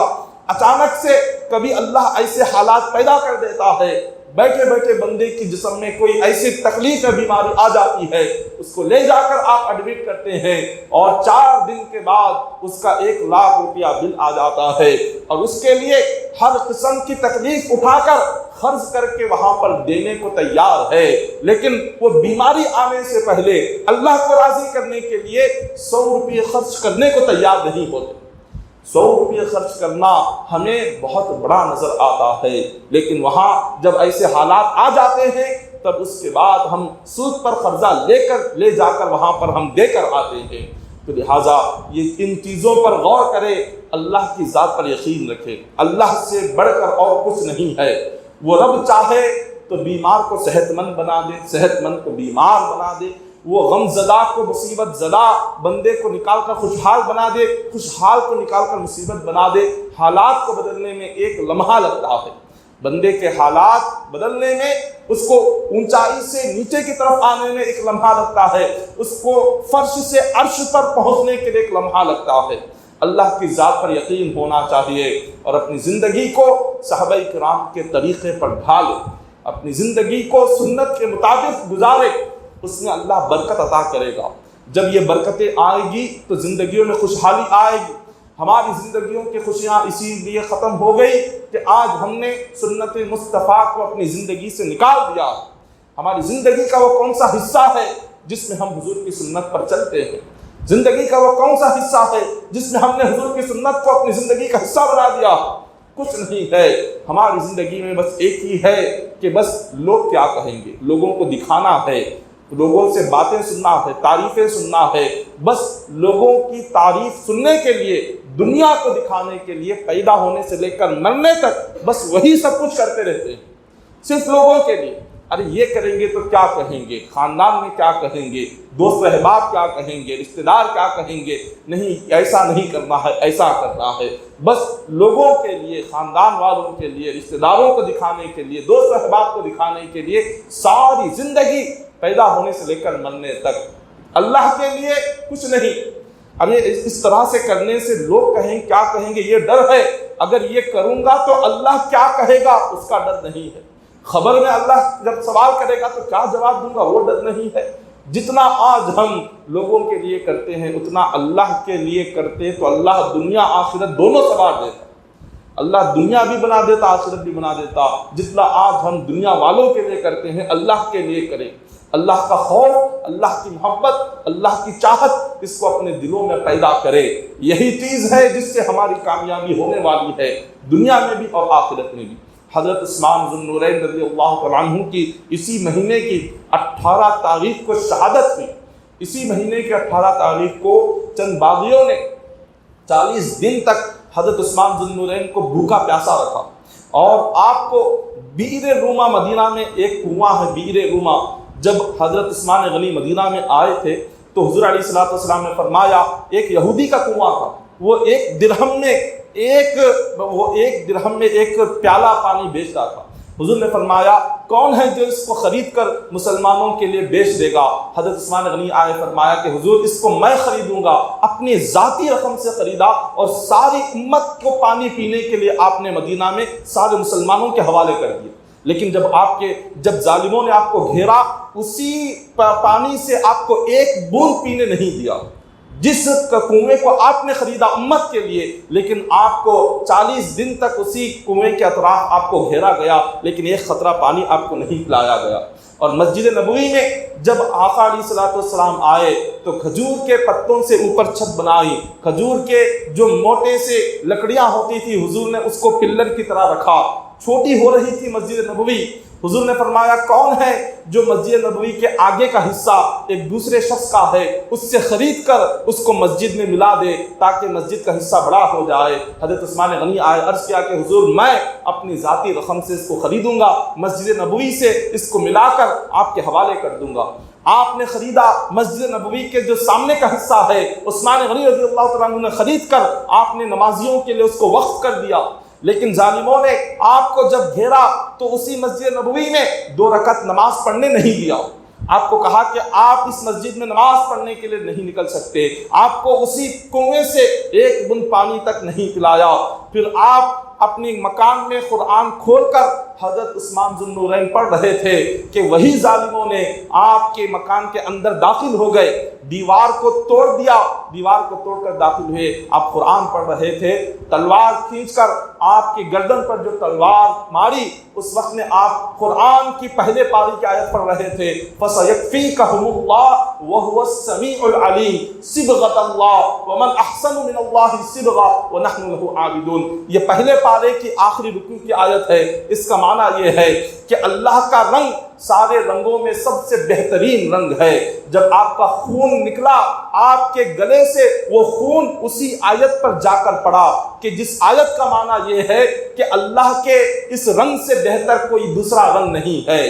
اچانک سے کبھی اللہ ایسے حالات پیدا کر دیتا ہے، بیٹھے بیٹھے بندے کی جسم میں کوئی ایسی تکلیف یا بیماری آ جاتی ہے، اس کو لے جا کر آپ ایڈمٹ کرتے ہیں اور 4 دن کے بعد اس کا 1 لاکھ روپیہ بل آ جاتا ہے، اور اس کے لیے ہر قسم کی تکلیف اٹھا کر خرچ کر کے وہاں پر دینے کو تیار ہے، لیکن وہ بیماری آنے سے پہلے اللہ کو راضی کرنے کے لیے 100 روپے خرچ کرنے کو تیار نہیں ہوتے۔ 100 روپے خرچ کرنا ہمیں بہت بڑا نظر آتا ہے، لیکن وہاں جب ایسے حالات آ جاتے ہیں تب اس کے بعد ہم سود پر قرضہ لے جا کر وہاں پر ہم دے کر آتے ہیں۔ تو لہٰذا یہ ان چیزوں پر غور کرے، اللہ کی ذات پر یقین رکھے، اللہ سے بڑھ کر اور کچھ نہیں ہے۔ وہ رب چاہے تو بیمار کو صحت مند بنا دے، صحت مند کو بیمار بنا دے، وہ غم زدہ کو مصیبت زدہ بندے کو نکال کر خوشحال بنا دے، خوشحال کو نکال کر مصیبت بنا دے۔ حالات کو بدلنے میں 1 لمحہ لگتا ہے، بندے کے حالات بدلنے میں، اس کو اونچائی سے نیچے کی طرف آنے میں 1 لمحہ لگتا ہے، اس کو فرش سے عرش پر پہنچنے کے لیے 1 لمحہ لگتا ہے۔ اللہ کی ذات پر یقین ہونا چاہیے اور اپنی زندگی کو صحابہ کرام کے طریقے پر ڈھالے، اپنی زندگی کو سنت کے مطابق گزارے، اس میں اللہ برکت عطا کرے گا۔ جب یہ برکتیں آئے گی تو زندگیوں میں خوشحالی آئے گی۔ ہماری زندگیوں کی خوشیاں اسی لیے ختم ہو گئی کہ آج ہم نے سنت مصطفیٰ کو اپنی زندگی سے نکال دیا۔ ہماری زندگی کا وہ کون سا حصہ ہے جس میں ہم حضور کی سنت پر چلتے ہیں؟ زندگی کا وہ کون سا حصہ ہے جس میں ہم نے حضور کی سنت کو اپنی زندگی کا حصہ بنا دیا؟ کچھ نہیں ہے۔ ہماری زندگی میں بس ایک ہی ہے کہ بس لوگ کیا کہیں گے، لوگوں کو دکھانا ہے، لوگوں سے باتیں سننا ہے، تعریفیں سننا ہے، بس لوگوں کی تعریف سننے کے لیے، دنیا کو دکھانے کے لیے پیدا ہونے سے لے کر مرنے تک بس وہی سب کچھ کرتے رہتے ہیں، صرف لوگوں کے لیے۔ ارے یہ کریں گے تو کیا کہیں گے، خاندان میں کیا کہیں گے، دوست احباب کیا کہیں گے، رشتہ دار کیا کہیں گے، نہیں ایسا نہیں کرنا ہے، ایسا کرنا ہے، بس لوگوں کے لیے، خاندان والوں کے لیے، رشتہ داروں کو دکھانے کے لیے، دوست احباب کو دکھانے کے لیے ساری زندگی پیدا ہونے سے لے کر مرنے تک، اللہ کے لیے کچھ نہیں۔ اب اس طرح سے کرنے سے لوگ کہیں کیا کہیں گے یہ ڈر ہے، اگر یہ کروں گا تو اللہ کیا کہے گا اس کا ڈر نہیں ہے، خبر میں اللہ جب سوال کرے گا تو کیا جواب دوں گا وہ ڈر نہیں ہے، جتنا آج ہم لوگوں کے لیے کرتے ہیں اتنا اللہ کے لیے کرتے تو اللہ دنیا آخرت دونوں سنوار دیتا، اللہ دنیا بھی بنا دیتا آخرت بھی بنا دیتا۔ جتنا آج ہم دنیا والوں کے لیے کرتے ہیں اللہ کے لیے کریں، اللہ کا خوف، اللہ کی محبت، اللہ کی چاہت اس کو اپنے دلوں میں پیدا کرے۔ یہی چیز ہے جس سے ہماری کامیابی ہونے والی ہے دنیا میں بھی اور آخرت میں بھی۔ حضرت عثمان ذو النورین رضی اللہ تعالیٰ عنہ کی اسی مہینے کی 18 تاریخ کو شہادت ہوئی۔ اسی مہینے کی 18 تاریخ کو چند باغیوں نے 40 دن تک حضرت عثمان ذو النورین کو بھوکا پیاسا رکھا، اور آپ کو بئر روما، مدینہ میں ایک کنواں ہے بئر روما، جب حضرت عثمان غنی مدینہ میں آئے تھے تو حضور علیہ الصلوۃ والسلام نے فرمایا ایک یہودی کا کنواں تھا، وہ ایک درہم میں ایک پیالہ پانی بیچ رہا تھا۔ حضور نے فرمایا کون ہے جو اس کو خرید کر مسلمانوں کے لیے بیچ دے گا؟ حضرت عثمان غنی آئے، فرمایا کہ حضور اس کو میں خریدوں گا۔ اپنی ذاتی رقم سے خریدا اور ساری امت کو پانی پینے کے لیے آپ نے مدینہ میں سارے مسلمانوں کے حوالے کر دیا۔ لیکن جب ظالموں نے آپ کو گھیرا، اسی پانی سے آپ کو ایک بوند پینے نہیں دیا۔ جس کنویں کو آپ نے خریدا امت کے لیے، لیکن آپ کو 40 دن تک اسی کنویں کے اطراف آپ کو گھیرا گیا، لیکن ایک قطرہ پانی آپ کو نہیں پلایا گیا۔ اور مسجد نبوی میں جب آقا علیہ الصلوۃ والسلام آئے تو کھجور کے پتوں سے اوپر چھت بنائی، کھجور کے جو موٹے سے لکڑیاں ہوتی تھی حضور نے اس کو پلر کی طرح رکھا۔ چھوٹی ہو رہی تھی مسجد نبوی، حضور نے فرمایا کون ہے جو مسجد نبوی کے آگے کا حصہ ایک دوسرے شخص کا ہے اس سے خرید کر اس کو مسجد میں ملا دے تاکہ مسجد کا حصہ بڑا ہو جائے۔ حضرت عثمان غنی آئے، عرض کیا کہ حضور میں اپنی ذاتی رقم سے اس کو خریدوں گا، مسجد نبوی سے اس کو ملا کر آپ کے حوالے کر دوں گا۔ آپ نے خریدا، مسجد نبوی کے جو سامنے کا حصہ ہے عثمان غنی رضی اللہ تعالیٰ عنہ نے خرید کر آپ نے نمازیوں کے لیے اس کو وقف کر دیا۔ لیکن ظالموں نے آپ کو جب گھیرا تو اسی مسجد نبوی میں 2 رکعت نماز پڑھنے نہیں دیا۔ آپ کو کہا کہ آپ اس مسجد میں نماز پڑھنے کے لیے نہیں نکل سکتے، آپ کو اسی کنویں سے ایک بوند پانی تک نہیں پلایا۔ پھر آپ اپنی مکان میں قرآن کھول کر حضرت عثمان ذو النورین پڑھ رہے تھے کہ وہی ظالموں نے آپ کے مکان کے اندر داخل ہو گئے، دیوار کو توڑ دیا، دیوار کو توڑ کر داخل ہوئے۔ آپ قرآن پڑھ رہے تھے، تلوار کھینچ کر آپ کی گردن پر جو تلوار ماری اس وقت میں آپ قرآن کی پہلے پاری کی آیت پڑھ رہے تھے، فَسَيَكْفِيكَهُمُ اللَّهُ وَهُوَ السَّمِيعُ الْعَلِيمُ صِبْغَةَ اللَّهِ وَمَنْ أَحْسَنُ مِنَ اللَّهِ صِبْغَةً وَنَحْنُ لَهُ عَابِدُونَ۔ یہ پہلے پارے کی آخری رکوع کی آیت ہے۔ اس کا معنی یہ ہے کہ اللہ کا رنگ سارے رنگوں میں سب سے بہترین رنگ ہے۔ جب آپ کا خون نکلا آپ کے گلے سے، وہ خون اسی آیت پر جا کر پڑا کہ جس آیت کا معنی یہ ہے کہ اللہ کے اس رنگ سے بہتر کوئی دوسرا رنگ نہیں ہے۔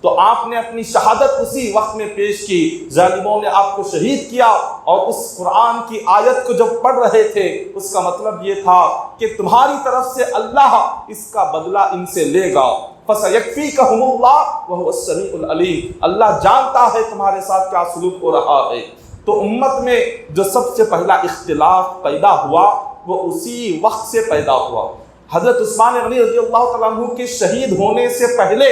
تو آپ نے اپنی شہادت اسی وقت میں پیش کی، ظالموں نے آپ کو شہید کیا، اور اس قرآن کی آیت کو جب پڑھ رہے تھے اس کا مطلب یہ تھا کہ تمہاری طرف سے اللہ اس کا بدلہ ان سے لے گا۔ فَسَيَكْفِيكَهُمُ اللَّهُ وَهُوَ السَّمِيعُ الْعَلِيمُ، اللہ جانتا ہے تمہارے ساتھ کیا سلوک ہو رہا ہے۔ تو امت میں جو سب سے پہلا اختلاف پیدا ہوا وہ اسی وقت سے پیدا ہوا۔ حضرت عثمان غنی رضی اللہ تعالیٰ عنہ کے شہید ہونے سے پہلے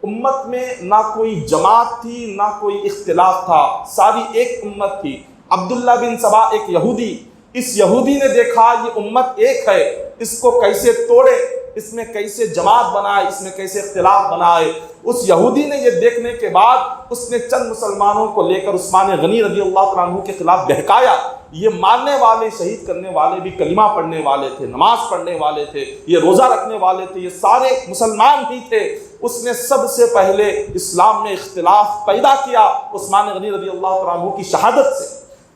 امت میں نہ کوئی جماعت تھی نہ کوئی اختلاف تھا، ساری ایک امت تھی۔ عبداللہ بن سبا ایک یہودی، اس یہودی نے دیکھا یہ امت ایک ہے، اس کو کیسے توڑے، اس میں کیسے جماعت بنائے، اس میں کیسے اختلاف بنائے۔ اس یہودی نے یہ دیکھنے کے بعد اس نے چند مسلمانوں کو لے کر عثمان غنی رضی اللہ تعالیٰ عنہ کے خلاف بہکایا۔ یہ ماننے والے، شہید کرنے والے بھی کلمہ پڑھنے والے تھے، نماز پڑھنے والے تھے، یہ روزہ رکھنے والے تھے، یہ سارے مسلمان ہی تھے۔ اس نے سب سے پہلے اسلام میں اختلاف پیدا کیا عثمان غنی رضی اللہ تعالیٰ عنہ کی شہادت سے۔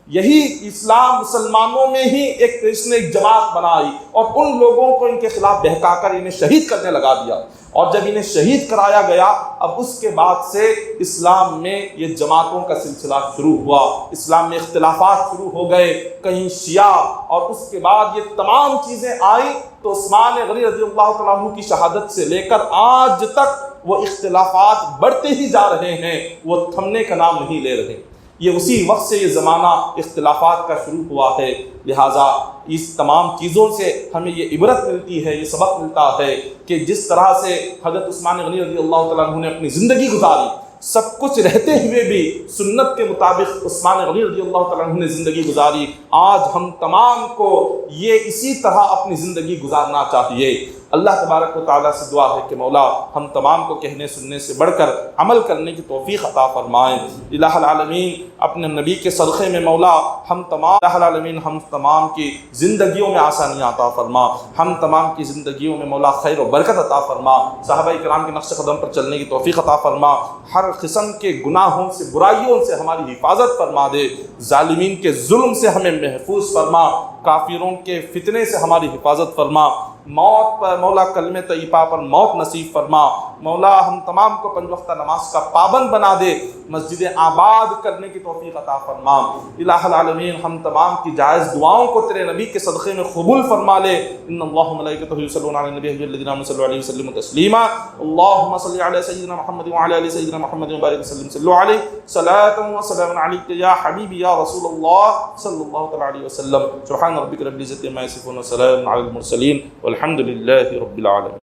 یہی اسلام مسلمانوں میں ہی اس نے ایک جماعت بنائی اور ان لوگوں کو ان کے خلاف بہکا کر انہیں شہید کرنے لگا دیا، اور جب انہیں شہید کرایا گیا اب اس کے بعد سے اسلام میں یہ جماعتوں کا سلسلہ شروع ہوا، اسلام میں اختلافات شروع ہو گئے، کہیں شیعہ، اور اس کے بعد یہ تمام چیزیں آئیں تو عثمان غنی رضی اللہ تعالیٰ عنہ کی شہادت سے لے کر آج تک وہ اختلافات بڑھتے ہی جا رہے ہیں، وہ تھمنے کا نام نہیں لے رہے۔ یہ اسی وقت سے یہ زمانہ اختلافات کا شروع ہوا ہے، لہٰذا اس تمام چیزوں سے ہمیں یہ عبرت ملتی ہے، یہ سبق ملتا ہے کہ جس طرح سے حضرت عثمان غنی رضی اللہ تعالیٰ عنہ نے اپنی زندگی گزاری، سب کچھ رہتے ہوئے بھی سنت کے مطابق عثمان غنی رضی اللہ تعالیٰ عنہ نے زندگی گزاری. آج ہم تمام کو یہ اسی طرح اپنی زندگی گزارنا چاہیے. اللہ تبارک و تعالیٰ سے دعا ہے کہ مولا ہم تمام کو کہنے سننے سے بڑھ کر عمل کرنے کی توفیق عطا فرمائیں. الہ العالمین اپنے نبی کے صدقے میں مولا الہ العالمین ہم تمام کی زندگیوں میں آسانیاں عطا فرما. ہم تمام کی زندگیوں میں مولا خیر و برکت عطا فرما. صحابہ کرام کے نقش قدم پر چلنے کی توفیق عطا فرما. ہر قسم کے گناہوں سے برائیوں سے ہماری حفاظت فرما دے. ظالمین کے ظلم سے ہمیں محفوظ فرما. کافروں کے فتنے سے ہماری حفاظت فرما. موت پر مولا کلمہ طیبہ پر موت نصیب فرما. مولا ہم تمام کو 5 وقتہ نماز کا پابند بنا دے. مسجد آباد کرنے کی توفیق عطا فرما. الہ العالمین ہم تمام کی جائز دعاؤں کو تیرے نبی کے صدقے میں قبول فرما لے. ان اللہ ملائکتہ یصلون علی النبی الذین آمنوا صلوا علیہ وسلموا تسلیما. اللهم صل علی سیدنا محمد وعلی آل سیدنا محمد وبارک وسلم. صلوا علیہ صلاۃ و سلام علیک یا حبیبی یا رسول اللہ صلی اللہ علیہ وسلم. سبحان ربک رب العزۃ عما یصفون وسلام علی المرسلین والحمد للہ رب العالمین.